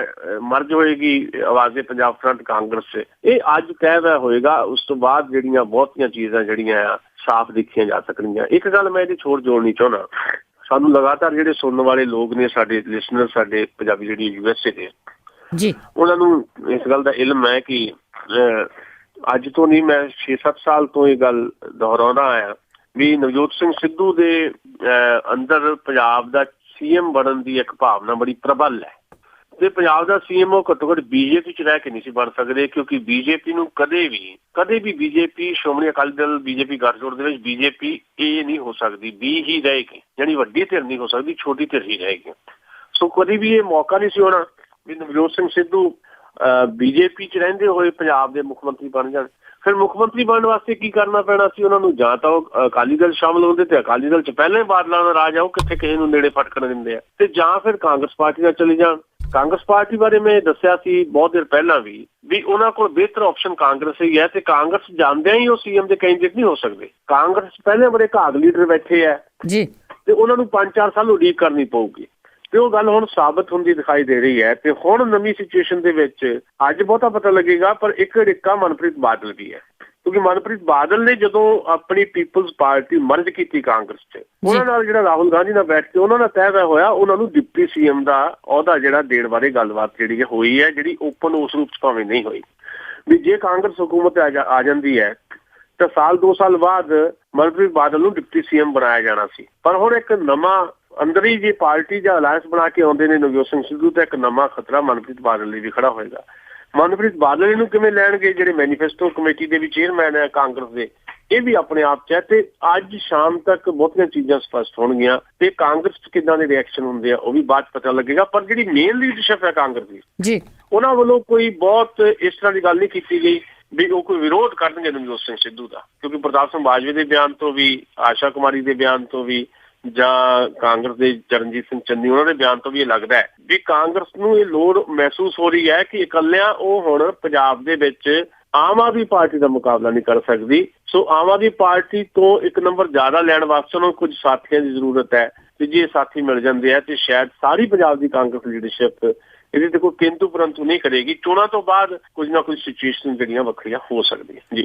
ਮਰਜ ਹੋਏਗੀ ਆਵਾਜ਼-ਏ-ਪੰਜਾਬ ਫਰੰਟ ਕਾਂਗਰਸ 'ਚ, ਇਹ ਅੱਜ ਤੈਅ ਹੋਏਗਾ। ਉਸ ਤੋਂ ਬਾਅਦ ਜਿਹੜੀਆਂ ਬਹੁਤੀਆਂ ਚੀਜ਼ਾਂ ਜਿਹੜੀਆਂ ਆ ਸਾਫ਼ ਦੇਖੀਆਂ ਜਾ ਸਕਣਗੀਆਂ। ਇੱਕ ਗੱਲ ਮੈਂ ਇਹਦੇ ਛੋੜ ਜੋੜਨੀ ਚਾਹੁੰਦਾ, ਸਾਨੂੰ ਲਗਾਤਾਰ ਜਿਹੜੇ ਸੁਣਨ ਵਾਲੇ ਲੋਕ ਨੇ, ਸਾਡੇ ਲਿਸਨਰ, ਸਾਡੇ ਪੰਜਾਬੀ ਜਿਹੜੀ USA ਦੇ ਜੀ, ਉਹਨਾਂ ਨੂੰ ਇਸ ਗੱਲ ਦਾ ਇਲਮ ਹੈ ਕਿ ਅੱਜ ਤੋਂ ਨਹੀਂ, ਮੈਂ 6-7 ਸਾਲ ਤੋਂ ਇਹ ਗੱਲ ਦੁਹਰਾਉਂਦਾ ਆਇਆ ਵੀ ਨਵਜੋਤ ਸਿੰਘ ਸਿੱਧੂ ਦੇ ਅੰਦਰ ਪੰਜਾਬ ਦਾ CM ਬਣਨ ਦੀ ਇੱਕ ਭਾਵਨਾ ਬੜੀ ਪ੍ਰਬਲ ਹੈ, ਤੇ ਪੰਜਾਬ ਦਾ CM ਉਹ ਘੱਟੋ ਘੱਟ BJP 'ਚ ਰਹਿ ਕੇ ਨਹੀਂ ਸੀ ਬਣ ਸਕਦੇ, ਕਿਉਂਕਿ BJP ਨੂੰ ਕਦੇ ਵੀ BJP, ਸ਼੍ਰੋਮਣੀ ਅਕਾਲੀ ਦਲ, BJP ਗੱਠਜੋੜ ਦੇ ਵਿੱਚ BJP ਇਹ ਨਹੀਂ ਹੋ ਸਕਦੀ, B ਹੀ ਰਹੇਗੀ, ਯਾਨੀ ਵੱਡੀ ਧਿਰ ਨਹੀਂ ਹੋ ਸਕਦੀ, ਛੋਟੀ ਧਿਰ ਹੀ ਰਹੇਗੀ। ਸੋ ਕਦੇ ਵੀ ਇਹ ਮੌਕਾ ਨਹੀਂ ਸੀ ਹੋਣਾ ਵੀ ਨਵਜੋਤ ਸਿੰਘ ਸਿੱਧੂ BJP 'ਚ ਰਹਿੰਦੇ ਹੋਏ ਪੰਜਾਬ ਦੇ ਮੁੱਖ ਮੰਤਰੀ ਬਣ ਜਾਣ। ਫਿਰ ਮੁੱਖ ਮੰਤਰੀ ਬਣਨ ਵਾਸਤੇ ਕੀ ਕਰਨਾ ਪੈਣਾ ਸੀ ਉਹਨਾਂ ਨੂੰ? ਜਾਂ ਤਾਂ ਉਹ ਅਕਾਲੀ ਦਲ ਸ਼ਾਮਲ ਹੁੰਦੇ, ਤੇ ਅਕਾਲੀ ਦਲ 'ਚ ਪਹਿਲਾਂ ਹੀ ਬਾਦਲਾਂ ਦਾ ਰਾਜ ਆ, ਉਹ ਕਿੱਥੇ ਕਿਸੇ ਨੂੰ ਨੇੜੇ ਫਟਕਣ ਦਿੰਦੇ ਆ, ਤੇ ਜਾਂ ਫਿਰ ਕਾਂਗਰਸ ਪਾਰਟੀ ਨਾਲ ਚਲੇ ਜਾਣ। ਕਾਂਗਰਸ ਪਾਰਟੀ ਬਾਰੇ ਮੈਂ ਦੱਸਿਆ ਸੀ ਬਹੁਤ ਦੇਰ ਪਹਿਲਾਂ ਵੀ ਉਹਨਾਂ ਕੋਲ ਬਿਹਤਰ ਆਪਸ਼ਨ ਕਾਂਗਰਸ ਹੀ ਹੈ, ਤੇ ਕਾਂਗਰਸ ਜਾਂਦਿਆਂ ਹੀ ਉਹ CM ਦੇ ਕੈਂਡੀਡੇਟ ਨਹੀਂ ਹੋ ਸਕਦੇ। ਕਾਂਗਰਸ ਪਹਿਲੇ ਬੜੇ ਘਾਗ ਲੀਡਰ ਬੈਠੇ ਆ ਜੀ, ਤੇ ਉਹਨਾਂ ਨੂੰ 5-4 ਸਾਲ ਉਡੀਕ ਕਰਨੀ ਪਊਗੀ। ਤੇ ਉਹ ਗੱਲ ਹੁਣ ਸਾਬਤ ਹੁੰਦੀ ਦਿਖਾਈ ਦੇ ਰਹੀ ਹੈ। ਤੇ ਹੁਣ ਨਵੀਂ ਸਿਚੁਏਸ਼ਨ ਦੇ ਵਿੱਚ ਅੱਜ ਬਹੁਤਾ ਪਤਾ ਲੱਗੇਗਾ, ਪਰ ਇੱਕ ਢਿੱਕਾ ਮਨਪ੍ਰੀਤ ਬਾਦਲ ਵੀ ਹੈ, ਕਿਉਂਕਿ ਮਨਪ੍ਰੀਤ ਬਾਦਲ ਨੇ ਜਦੋਂ ਆਪਣੀ ਪੀਪਲਜ਼ ਪਾਰਟੀ ਮਰਜ ਕੀਤੀ ਕਾਂਗਰਸ 'ਚ, ਉਹਨਾਂ ਨਾਲ ਜਿਹੜਾ ਰਾਹੁਲ ਗਾਂਧੀ ਨਾਲ ਬੈਠ ਕੇ ਉਹਨਾਂ ਨਾਲ ਤੈਅ ਹੋਇਆ, ਉਹਨਾਂ ਨੂੰ ਡਿਪਟੀ ਸੀਐਮ ਦਾ ਅਹੁਦਾ ਜਿਹੜਾ ਦੇਣ ਬਾਰੇ ਗੱਲਬਾਤ ਜਿਹੜੀ ਹੋਈ ਹੈ, ਜਿਹੜੀ ਓਪਨ ਉਸ ਰੂਪ 'ਚ ਭਾਵੇਂ ਨਹੀਂ ਹੋਈ, ਵੀ ਜੇ ਕਾਂਗਰਸ ਹੁਕੂਮਤ ਆ ਜਾਂਦੀ ਹੈ ਤਾਂ ਸਾਲ 2 ਸਾਲ ਬਾਅਦ ਮਨਪ੍ਰੀਤ ਬਾਦਲ ਨੂੰ ਡਿਪਟੀ ਸੀਐਮ ਬਣਾਇਆ ਜਾਣਾ ਸੀ। ਪਰ ਹੁਣ ਇੱਕ ਨਵਾਂ ਅੰਦਰ ਹੀ ਜੇ ਪਾਰਟੀ ਜਾਂ ਅਲਾਇੰਸ ਬਣਾ ਕੇ ਆਉਂਦੇ ਨੇ ਨਵਜੋਤ ਸਿੰਘ ਸਿੱਧੂ, ਤਾਂ ਇੱਕ ਨਵਾਂ ਖਤਰਾ ਮਨਪ੍ਰੀਤ ਬਾਦਲ ਲਈ ਵੀ ਖੜਾ ਹੋਏਗਾ। ਮਨਪ੍ਰੀਤ ਬਾਦਲ ਇਹਨੂੰ ਕਿਵੇਂ ਲੈਣਗੇ? ਜਿਹੜੇ ਮੈਨੀਫੈਸਟੋ ਕਮੇਟੀ ਦੇ ਵੀ ਚੇਅਰਮੈਨ ਹੈ ਕਾਂਗਰਸ ਦੇ, ਇਹ ਵੀ ਆਪਣੇ ਆਪ 'ਚ ਹੈ। ਤੇ ਅੱਜ ਸ਼ਾਮ ਤੱਕ ਬਹੁਤੀਆਂ ਚੀਜ਼ਾਂ ਸਪਸ਼ਟ ਹੋਣਗੀਆਂ ਤੇ ਕਾਂਗਰਸ 'ਚ ਕਿੱਦਾਂ ਦੇ ਰਿਐਕਸ਼ਨ ਹੁੰਦੇ ਆ ਉਹ ਵੀ ਬਾਅਦ 'ਚ ਪਤਾ ਲੱਗੇਗਾ। ਪਰ ਜਿਹੜੀ ਮੇਨ ਲੀਡਰਸ਼ਿਪ ਹੈ ਕਾਂਗਰਸ ਦੀ ਜੀ, ਉਹਨਾਂ ਵੱਲੋਂ ਕੋਈ ਬਹੁਤ ਇਸ ਤਰ੍ਹਾਂ ਦੀ ਗੱਲ ਨਹੀਂ ਕੀਤੀ ਗਈ ਵੀ ਉਹ ਕੋਈ ਵਿਰੋਧ ਕਰਨਗੇ ਨਵਜੋਤ ਸਿੰਘ ਸਿੱਧੂ ਦਾ, ਕਿਉਂਕਿ ਪ੍ਰਤਾਪ ਸਿੰਘ ਬਾਜਵੇ ਦੇ ਬਿਆਨ ਤੋਂ ਵੀ, ਆਸ਼ਾ ਕੁਮਾਰੀ ਦੇ ਬਿਆਨ ਤੋਂ ਵੀ, ਜਾਂ ਕਾਂਗਰਸ ਦੇ ਚਰਨਜੀਤ ਸਿੰਘ ਚੰਨੀ ਉਹਨਾਂ ਦੇ ਬਿਆਨ ਤੋਂ ਵੀ ਇਹ ਲੱਗਦਾ ਹੈ ਵੀ ਕਾਂਗਰਸ ਨੂੰ ਇਹ ਲੋੜ ਮਹਿਸੂਸ ਹੋ ਰਹੀ ਹੈ ਕਿ ਇਕੱਲਿਆਂ ਉਹ ਹੁਣ ਪੰਜਾਬ ਦੇ ਵਿੱਚ ਆਮ ਆਦਮੀ ਪਾਰਟੀ ਦਾ ਮੁਕਾਬਲਾ ਨਹੀਂ ਕਰ ਸਕਦੀ। ਸੋ ਆਮ ਆਦਮੀ ਪਾਰਟੀ ਤੋਂ ਇੱਕ ਨੰਬਰ ਜ਼ਿਆਦਾ ਲੈਣ ਵਾਸਤੇ ਉਹਨਾਂ ਨੂੰ ਕੁਝ ਸਾਥੀਆਂ ਦੀ ਜ਼ਰੂਰਤ ਹੈ, ਤੇ ਜੇ ਸਾਥੀ ਮਿਲ ਜਾਂਦੇ ਆ ਤੇ ਸ਼ਾਇਦ ਸਾਰੀ ਪੰਜਾਬ ਦੀ ਕਾਂਗਰਸ ਲੀਡਰਸ਼ਿਪ ਇਹਦੇ ਤੇ ਕੋਈ ਕਿੰਤੂ ਪਰੰਤੂ ਨਹੀਂ ਕਰੇਗੀ। ਚੋਣਾਂ ਤੋਂ ਬਾਅਦ ਕੁਝ ਨਾ ਕੁਝ ਸਿਚੁਏਸ਼ਨ ਜਿਹੜੀਆਂ ਵੱਖਰੀਆਂ ਹੋ ਸਕਦੀਆਂ।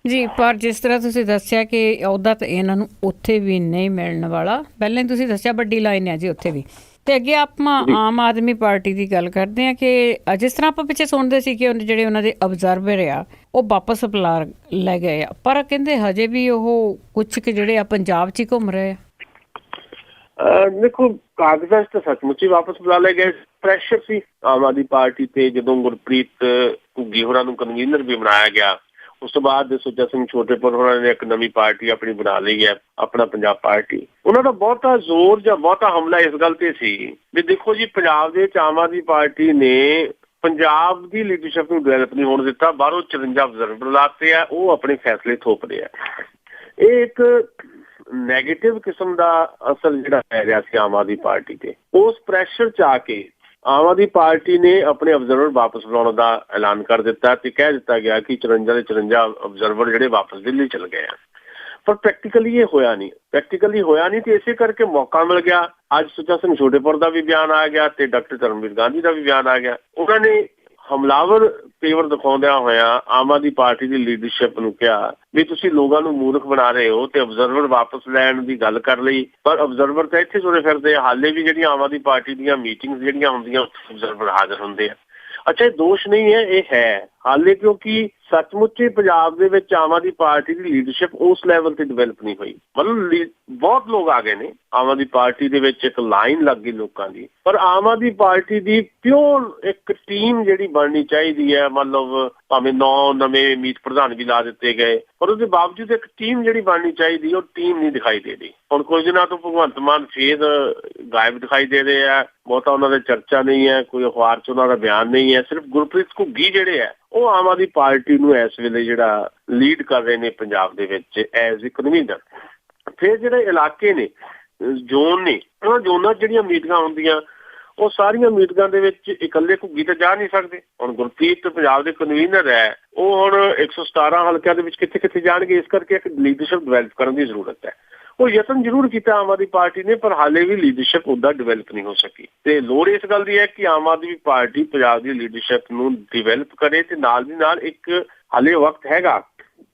ਜੀ, ਪਰ ਜਿਸ ਤਰ੍ਹਾਂ ਤੁਸੀਂ ਦੱਸਿਆ ਕਿ ਅਹੁਦਾ ਤਾਂ ਇਹਨਾਂ ਨੂੰ ਉੱਥੇ ਵੀ ਨਹੀਂ ਮਿਲਣ ਵਾਲਾ, ਪਹਿਲਾਂ ਹੀ ਤੁਸੀਂ ਦੱਸਿਆ ਵੱਡੀ ਲਾਈਨ ਹੈ ਜੀ ਉੱਥੇ ਵੀ। ਤੇ ਅੱਗੇ ਆਪਾਂ ਆਮ ਆਦਮੀ ਪਾਰਟੀ ਦੀ ਗੱਲ ਕਰਦੇ ਹਾਂ ਕਿ ਜਿਸ ਤਰ੍ਹਾਂ ਆਪਾਂ ਪਿੱਛੇ ਸੁਣਦੇ ਸੀ ਕਿ ਜਿਹੜੇ ਉਹਨਾਂ ਦੇ ਅਬਜ਼ਰਵਰ ਆ ਉਹ ਵਾਪਸ ਬੁਲਾ ਲੈ ਗਏ ਆ, ਪਰ ਕਹਿੰਦੇ ਹਜੇ ਵੀ ਉਹ ਕੁਛ ਕਿ ਜਿਹੜੇ ਆ ਪੰਜਾਬ 'ਚ ਹੀ ਘੁੰਮ ਰਹੇ ਆ। ਦੇਖੋ, ਕਾਗਜ਼ਾਂ 'ਚ ਤਾਂ ਸੱਚਮੁੱਚ ਹੀ ਵਾਪਸ ਬੁਲਾ ਲਏ ਗਏ। ਪ੍ਰੈਸ਼ਰ ਸੀ ਆਮ ਆਦਮੀ ਪਾਰਟੀ ਤੇ, ਜਦੋਂ ਗੁਰਪ੍ਰੀਤ ਘੁੱਗੀ ਹੋਰਾਂ ਨੂੰ ਕਨਵੀਨਰ ਵੀ ਬਣਾਇਆ ਗਿਆ, ਉਸ ਤੋਂ ਬਾਅਦ ਸੁੱਚਾ ਸਿੰਘ ਛੋਟੇਪੁਰ ਹੋਰਾਂ ਨੇ ਇੱਕ ਨਵੀਂ ਪਾਰਟੀ ਆਪਣੀ ਬਣਾ ਲਈ ਹੈ, ਆਪਣਾ ਪੰਜਾਬ ਪਾਰਟੀ। ਉਹਨਾਂ ਦਾ ਬਹੁਤਾ ਜ਼ੋਰ ਜਾਂ ਬਹੁਤਾ ਹਮਲਾ ਇਸ ਗੱਲ ਤੇ ਸੀ ਵੀ ਦੇਖੋ ਜੀ, ਪੰਜਾਬ ਦੇ ਵਿੱਚ ਆਮ ਆਦਮੀ ਪਾਰਟੀ ਨੇ ਪੰਜਾਬ ਦੀ ਲੀਡਰਸ਼ਿਪ ਨੂੰ ਡਿਵੈਲਪ ਨਹੀਂ ਹੋਣ ਦਿੱਤਾ, ਬਾਹਰੋਂ 54 ਅਬਜ਼ਰਵਰ ਲਾਤੇ ਆ, ਉਹ ਆਪਣੇ ਫੈਸਲੇ ਥੋਪ ਰਹੇ ਆ। ਇਹ ਇੱਕ ਨੈਗੇਟਿਵ ਕਿਸਮ ਦਾ ਅਸਰ ਜਿਹੜਾ ਪੈ ਰਿਹਾ ਸੀ ਆਮ ਆਦਮੀ ਪਾਰਟੀ ਤੇ। ਉਸ ਪ੍ਰੈਸ਼ਰ 'ਚ ਆ ਕੇ ਆਮ ਆਦਮੀ ਪਾਰਟੀ ਨੇ ਆਪਣੇ ਅਬਜ਼ਰਵਰ ਵਾਪਸ ਬੁਲਾਉਣ ਦਾ ਐਲਾਨ ਕਰ ਦਿੱਤਾ ਤੇ ਕਹਿ ਦਿੱਤਾ ਗਿਆ ਕਿ 54 ਦੇ 54 ਅਬਜ਼ਰਵਰ ਜਿਹੜੇ ਵਾਪਸ ਦਿੱਲੀ ਚਲੇ ਗਏ ਆ। ਪਰ ਪ੍ਰੈਕਟੀਕਲੀ ਇਹ ਹੋਇਆ ਨਹੀਂ ਤੇ ਇਸੇ ਕਰਕੇ ਮੌਕਾ ਮਿਲ ਗਿਆ। ਅੱਜ ਸੁੱਚਾ ਸਿੰਘ ਛੋਟੇਪੁਰ ਦਾ ਵੀ ਬਿਆਨ ਆ ਗਿਆ ਤੇ ਡਾਕਟਰ ਧਰਮਵੀਰ ਗਾਂਧੀ ਦਾ ਵੀ ਬਿਆਨ ਆ ਗਿਆ। ਉਹਨਾਂ ਨੇ ਹਮਲਾਵਰ ਤੇਵਰ ਦਿਖਾਉਂਦਿਆਂ ਹੋਇਆ ਆਮ ਆਦਮੀ ਪਾਰਟੀ ਦੀ ਲੀਡਰਸ਼ਿਪ ਨੂੰ ਕਿਹਾ ਵੀ ਤੁਸੀਂ ਲੋਕਾਂ ਨੂੰ ਮੂਰਖ ਬਣਾ ਰਹੇ ਹੋ ਤੇ ਅਬਜ਼ਰਵਰ ਵਾਪਸ ਲੈਣ ਦੀ ਗੱਲ ਕਰ ਲਈ। ਪਰ ਅਬਜ਼ਰਵਰ ਤਾਂ ਇੱਥੇ ਤੁਰੇ ਫਿਰਦੇ ਆ, ਹਾਲੇ ਵੀ ਜਿਹੜੀਆਂ ਆਮ ਆਦਮੀ ਪਾਰਟੀ ਦੀਆਂ ਮੀਟਿੰਗਸ ਜਿਹੜੀਆਂ ਹੁੰਦੀਆਂ ਅਬਜ਼ਰਵਰ ਹਾਜ਼ਰ ਹੁੰਦੇ ਆ। ਅੱਛਾ, ਇਹ ਦੋਸ਼ ਨਹੀਂ ਹੈ, ਇਹ ਹੈ ਹਾਲੇ, ਕਿਉਂਕਿ ਸੱਚਮੁੱਚ ਪੰਜਾਬ ਦੇ ਵਿੱਚ ਆਮ ਆਦਮੀ ਪਾਰਟੀ ਦੀ ਲੀਡਰਸ਼ਿਪ ਉਸ ਲੈਵਲ ਤੇ ਡਿਵੈਲਪ ਨਹੀਂ ਹੋਈ। ਮਤਲਬ ਬਹੁਤ ਲੋਕ ਆ ਗਏ ਨੇ ਆਮ ਆਦਮੀ ਪਾਰਟੀ ਦੇ ਵਿੱਚ, ਇੱਕ ਲਾਈਨ ਲੱਗ ਗਈ ਲੋਕਾਂ ਦੀ, ਪਰ ਆਮ ਆਦਮੀ ਪਾਰਟੀ ਦੀ ਪਿਓਰ ਇੱਕ ਟੀਮ ਜਿਹੜੀ ਬਣਨੀ ਚਾਹੀਦੀ ਹੈ, ਮਤਲਬ ਭਾਵੇਂ 9 ਨਵੇਂ ਮੀਤ ਪ੍ਰਧਾਨ ਵੀ ਲਾ ਦਿੱਤੇ ਗਏ, ਪਰ ਉਹਦੇ ਬਾਵਜੂਦ ਇੱਕ ਟੀਮ ਜਿਹੜੀ ਬਣਨੀ ਚਾਹੀਦੀ ਉਹ ਟੀਮ ਨਹੀਂ ਦਿਖਾਈ ਦੇ ਰਹੀ। ਹੁਣ ਕੁਝ ਦਿਨਾਂ ਤੋਂ ਭਗਵੰਤ ਮਾਨ ਫੇਰ ਗਾਇਬ ਦਿਖਾਈ ਦੇ ਰਹੇ ਆ, ਬਹੁਤਾ ਉਹਨਾਂ ਦੀ ਚਰਚਾ ਨਹੀਂ ਹੈ, ਕੋਈ ਅਖਬਾਰ 'ਚ ਉਹਨਾਂ ਦਾ ਬਿਆਨ ਨਹੀਂ ਹੈ। ਸਿਰਫ ਗੁਰਪ੍ਰੀਤ ਘੁੱਗੀ ਜਿਹੜੇ ਆ ਉਹ ਆਮ ਆਦਮੀ ਪਾਰਟੀ ਨੂੰ ਇਸ ਵੇਲੇ ਜਿਹੜਾ ਲੀਡ ਕਰ ਰਹੇ ਨੇ ਪੰਜਾਬ ਦੇ ਵਿੱਚ ਐਜ਼ ਏ ਕਨਵੀਨਰ। ਫਿਰ ਜਿਹੜੇ ਇਲਾਕੇ ਨੇ, ਜ਼ੋਨ ਨੇ, ਉਹਨਾਂ ਜ਼ੋਨਾਂ 'ਚ ਜਿਹੜੀਆਂ ਮੀਟਿੰਗਾਂ ਹੁੰਦੀਆਂ ਉਹ ਸਾਰੀਆਂ ਮੀਟਿੰਗਾਂ ਦੇ ਵਿੱਚ ਇਕੱਲੇ ਘੁੱਗੀ ਤਾਂ ਜਾ ਨਹੀਂ ਸਕਦੇ। ਹੁਣ ਗੁਰਪ੍ਰੀਤ ਪੰਜਾਬ ਦੇ ਕਨਵੀਨਰ ਹੈ, ਉਹ ਹੁਣ 117 ਹਲਕਿਆਂ ਦੇ ਵਿੱਚ ਕਿੱਥੇ ਕਿੱਥੇ ਜਾਣਗੇ। ਇਸ ਕਰਕੇ ਇੱਕ ਲੀਡਰਸ਼ਿਪ ਡਿਵੈਲਪ ਕਰਨ ਦੀ ਜ਼ਰੂਰਤ ਹੈ। ਉਹ ਯਤਨ ਜ਼ਰੂਰ ਕੀਤਾ ਆਮ ਆਦਮੀ ਪਾਰਟੀ ਨੇ, ਪਰ ਹਾਲੇ ਵੀ ਲੀਡਰਸ਼ਿਪ ਉੱਦਾਂ ਡਿਵੈਲਪ ਨਹੀਂ ਹੋ ਸਕੀ। ਤੇ ਲੋੜ ਇਸ ਗੱਲ ਦੀ ਹੈ ਕਿ ਆਮ ਆਦਮੀ ਪਾਰਟੀ ਪੰਜਾਬ ਦੀ ਲੀਡਰਸ਼ਿਪ ਨੂੰ ਡਿਵੈਲਪ ਕਰੇ ਤੇ ਨਾਲ ਦੀ ਨਾਲ ਇੱਕ ਹਾਲੇ ਵਕਤ ਹੈਗਾ,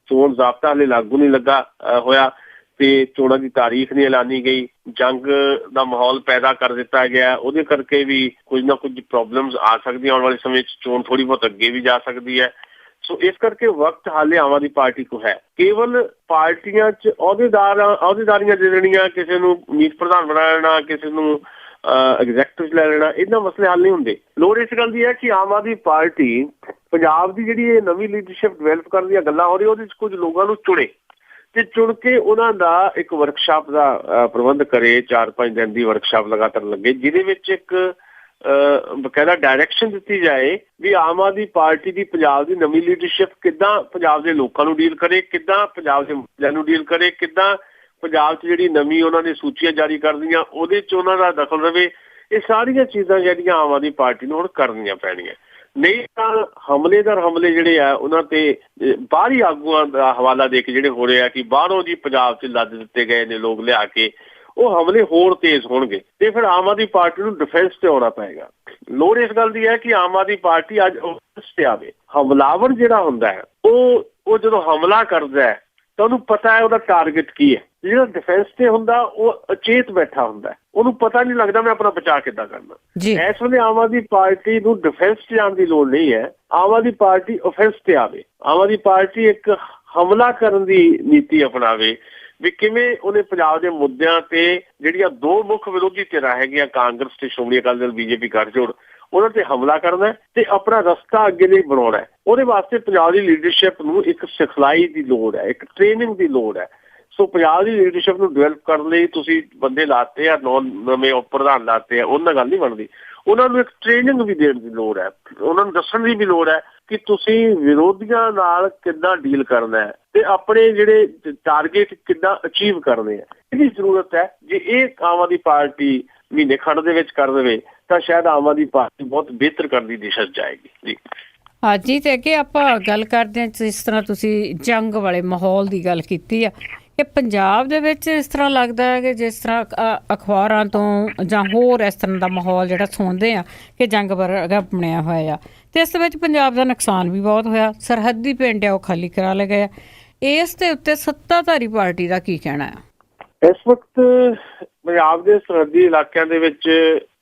ਚੋਣ ਜ਼ਾਬਤਾ ਹਾਲੇ ਲਾਗੂ ਨਹੀਂ ਲੱਗਾ ਹੋਇਆ ਤੇ ਚੋਣਾਂ ਦੀ ਤਾਰੀਖ ਨਹੀਂ ਐਲਾਨੀ ਗਈ, ਜੰਗ ਦਾ ਮਾਹੌਲ ਪੈਦਾ ਕਰ ਦਿੱਤਾ ਗਿਆ, ਉਹਦੇ ਕਰਕੇ ਵੀ ਕੁਝ ਨਾ ਕੁਝ ਪ੍ਰੋਬਲਮਸ ਆ ਸਕਦੀਆਂ। ਆਉਣ ਵਾਲੇ ਸਮੇਂ 'ਚ ਚੋਣ ਥੋੜ੍ਹੀ ਬਹੁਤ ਅੱਗੇ ਵੀ ਜਾ ਸਕਦੀ ਹੈ। ਸੋ ਇਸ ਕਰਕੇ ਵਕਤ ਹਾਲੇ ਆਮ ਆਦਮੀ ਪਾਰਟੀ ਕੋਲ ਹੈ। ਕੇਵਲ ਪਾਰਟੀਆਂ 'ਚ ਅਹੁਦੇਦਾਰੀਆਂ ਦੇ ਦੇਣੀਆਂ, ਕਿਸੇ ਨੂੰ ਮੀਤ ਪ੍ਰਧਾਨ ਬਣਾ ਲੈਣਾ, ਕਿਸੇ ਨੂੰ ਐਗਜ਼ੈਕਟਿਵ ਲੈ ਲੈਣਾ, ਇਹਨਾਂ ਮਸਲੇ ਹੱਲ ਨਹੀਂ ਹੁੰਦੇ। ਲੋੜ ਇਸ ਗੱਲ ਦੀ ਹੈ ਕਿ ਆਮ ਆਦਮੀ ਪਾਰਟੀ ਪੰਜਾਬ ਦੀ ਜਿਹੜੀ ਇਹ ਨਵੀਂ ਲੀਡਰਸ਼ਿਪ ਡਿਵੈਲਪ ਕਰਨ ਦੀਆਂ ਗੱਲਾਂ ਹੋ ਰਹੀਆਂ, ਉਹਦੇ 'ਚ ਕੁਝ ਲੋਕਾਂ ਨੂੰ ਚੁਣੇ ਤੇ ਚੁਣ ਕੇ ਉਹਨਾਂ ਦਾ ਇੱਕ ਵਰਕਸ਼ਾਪ ਦਾ ਪ੍ਰਬੰਧ ਕਰੇ। 4-5 ਦਿਨ ਦੀ ਵਰਕਸ਼ਾਪ ਲਗਾਤਾਰ ਲੱਗੇ, ਜਿਹਦੇ ਵਿੱਚ ਇੱਕ ਬਕਾਇਦਾ ਡਾਇਰੈਕਸ਼ਨ ਦਿੱਤੀ ਜਾਏ ਵੀ ਆਮ ਆਦਮੀ ਪਾਰਟੀ ਦੀ ਪੰਜਾਬ ਦੀ ਨਵੀਂ ਲੀਡਰਸ਼ਿਪ ਕਿੱਦਾਂ ਪੰਜਾਬ ਦੇ ਲੋਕਾਂ ਨੂੰ ਡੀਲ ਕਰੇ, ਕਿੱਦਾਂ ਪੰਜਾਬ ਦੇ ਮੁੱਦਿਆਂ ਨੂੰ ਡੀਲ ਕਰੇ, ਕਿੱਦਾਂ ਪੰਜਾਬ 'ਚ ਜਿਹੜੀ ਨਵੀਂ ਉਹਨਾਂ ਨੇ ਸੂਚੀਆਂ ਜਾਰੀ ਕਰਦੀਆਂ ਉਹਦੇ 'ਚ ਉਹਨਾਂ ਦਾ ਦਖਲ ਰਵੇ। ਇਹ ਸਾਰੀਆਂ ਚੀਜ਼ਾਂ ਜਿਹੜੀਆਂ ਆਮ ਆਦਮੀ ਪਾਰਟੀ ਨੂੰ ਹੁਣ ਕਰਨੀਆਂ ਪੈਣੀਆਂ, ਨਹੀਂ ਤਾਂ ਹਮਲੇ ਜਿਹੜੇ ਆ ਉਹਨਾਂ ਤੇ ਬਾਹਰੀ ਆਗੂਆਂ ਦਾ ਹਵਾਲਾ ਦੇ ਕੇ ਜਿਹੜੇ ਹੋ ਰਹੇ ਆ ਕਿ ਬਾਹਰੋਂ ਜੀ ਪੰਜਾਬ 'ਚ ਲੱਦ ਦਿੱਤੇ ਗਏ ਨੇ ਲੋਕ ਲਿਆ ਕੇ, ਉਹ ਹਮਲੇ ਹੋਰ ਤੇਜ਼ ਹੋਣਗੇ ਤੇ ਫਿਰ ਆਮ ਆਦਮੀ ਪਾਰਟੀ ਨੂੰ ਡਿਫੈਂਸ ਤੇ ਆਉਣਾ ਪਏਗਾ। ਲੋੜ ਇਸ ਗੱਲ ਦੀ ਹੈ ਕਿ ਆਮ ਆਦਮੀ ਪਾਰਟੀ ਅੱਜ ਡਿਫੈਂਸ ਤੇ ਆਵੇ। ਹਮਲਾਵਰ ਜਿਹੜਾ ਹੁੰਦਾ ਹੈ ਉਹ ਜਦੋਂ ਹਮਲਾ ਕਰਦਾ ਹੈ ਤਾਂ ਉਹਨੂੰ ਪਤਾ ਹੈ ਉਹਦਾ ਟਾਰਗੇਟ ਕੀ ਹੈ। ਜਿਹੜਾ ਡਿਫੈਂਸ ਤੇ ਹੁੰਦਾ ਉਹ ਅਚੇਤ ਬੈਠਾ ਹੁੰਦਾ, ਉਹਨੂੰ ਪਤਾ ਨਹੀਂ ਲੱਗਦਾ ਮੈਂ ਆਪਣਾ ਬਚਾਅ ਕਿੱਦਾਂ ਕਰਨਾ। ਇਸ ਵੇਲੇ ਆਮ ਆਦਮੀ ਪਾਰਟੀ ਨੂੰ ਡਿਫੈਂਸ 'ਚ ਜਾਣ ਦੀ ਲੋੜ ਨਹੀਂ ਹੈ, ਆਮ ਆਦਮੀ ਪਾਰਟੀ ਓਫੈਂਸ ਤੇ ਆਵੇ। ਆਮ ਆਦਮੀ ਪਾਰਟੀ ਇੱਕ ਹਮਲਾ ਕਰਨ ਦੀ ਨੀਤੀ ਅਪਣਾਵੇ ਵੀ ਕਿਵੇਂ ਉਹਨੇ ਪੰਜਾਬ ਦੇ ਮੁੱਦਿਆਂ ਤੇ ਜਿਹੜੀਆਂ ਦੋ ਮੁੱਖ ਵਿਰੋਧੀ ਧਿਰਾਂ ਹੈਗੀਆਂ ਕਾਂਗਰਸ ਤੇ ਸ਼੍ਰੋਮਣੀ ਅਕਾਲੀ ਦਲ ਬੀਜੇਪੀ ਗੱਠਜੋੜ, ਉਹਨਾਂ ਤੇ ਹਮਲਾ ਕਰਨਾ ਤੇ ਆਪਣਾ ਰਸਤਾ ਅੱਗੇ ਲਈ ਬਣਾਉਣਾ। ਉਹਦੇ ਵਾਸਤੇ ਪੰਜਾਬ ਦੀ ਲੀਡਰਸ਼ਿਪ ਨੂੰ ਇੱਕ ਸਿਖਲਾਈ ਦੀ ਲੋੜ ਹੈ, ਇੱਕ ਟ੍ਰੇਨਿੰਗ ਦੀ ਲੋੜ ਹੈ। ਸੋ ਪੰਜਾਬ ਦੀ ਲੀਡਰਸ਼ਿਪ ਨੂੰ ਡਿਵੈਲਪ ਕਰਨ ਲਈ ਤੁਸੀਂ ਬੰਦੇ ਲਾਤੇ ਆ, ਨਵੇਂ ਪ੍ਰਧਾਨ ਲਾਤੇ ਆ, ਉਹਨਾਂ ਨਾਲ ਗੱਲ ਨਹੀਂ ਬਣਦੀ। ਉਹਨਾਂ ਨੂੰ ਇੱਕ ਟ੍ਰੇਨਿੰਗ ਵੀ ਦੇਣ ਦੀ ਲੋੜ ਹੈ, ਉਹਨਾਂ ਨੂੰ ਦੱਸਣ ਦੀ ਵੀ ਲੋੜ ਹੈ ਕਿ ਤੁਸੀਂ ਵਿਰੋਧੀਆਂ ਨਾਲ ਕਿੱਦਾਂ ਡੀਲ ਕਰਨਾ ਹੈ ਤੇ ਆਪਣੇ ਜਿਹੜੇ ਟਾਰਗੇਟ ਕਿੱਦਾਂ ਅਚੀਵ ਕਰਨੇ ਆ, ਇਹਦੀ ਜ਼ਰੂਰਤ ਹੈ। ਜੇ ਇਹ ਆਮ ਆਦਮੀ ਪਾਰਟੀ ਮਹੀਨੇ ਖੰਡ ਦੇ ਵਿੱਚ ਕਰ ਦੇਵੇ ਤਾਂ ਸ਼ਾਇਦ ਆਮ ਆਦਮੀ ਪਾਰਟੀ ਬਹੁਤ ਬਿਹਤਰ ਕਰਨ ਦੀ ਦਿਸ਼ਾ 'ਚ ਜਾਏਗੀ। ਜੀ ਹਾਂਜੀ, ਤੇ ਅੱਗੇ ਆਪਾਂ ਗੱਲ ਕਰਦੇ ਹਾਂ ਜਿਸ ਤਰ੍ਹਾਂ ਤੁਸੀਂ ਜੰਗ ਵਾਲੇ ਮਾਹੌਲ ਦੀ ਗੱਲ ਕੀਤੀ ਆ ਕਿ ਪੰਜਾਬ ਦੇ ਵਿੱਚ ਇਸ ਤਰ੍ਹਾਂ ਲੱਗਦਾ ਹੈ ਕਿ ਜਿਸ ਤਰ੍ਹਾਂ ਅਖਬਾਰਾਂ ਤੋਂ ਜਾਂ ਹੋਰ ਇਸ ਤਰ੍ਹਾਂ ਦਾ ਮਾਹੌਲ ਜਿਹੜਾ ਸੁਣਦੇ ਆ ਕਿ ਜੰਗ ਵਰਗਾ ਬਣਿਆ ਹੋਇਆ ਆ ਤੇ ਇਸ ਵਿੱਚ ਪੰਜਾਬ ਦਾ ਨੁਕਸਾਨ ਵੀ ਬਹੁਤ ਹੋਇਆ। ਸਰਹੱਦੀ ਪਿੰਡ ਆ ਉਹ ਖਾਲੀ ਕਰਾ ਲਏ ਗਏ। ਇਸ ਦੇ ਉੱਤੇ ਸੱਤਾਧਾਰੀ ਪਾਰਟੀ ਦਾ ਕੀ ਕਹਿਣਾ ਆ? ਇਸ ਵਕਤ ਪੰਜਾਬ ਦੇ ਸਰਹੱਦੀ ਇਲਾਕਿਆਂ ਦੇ ਵਿੱਚ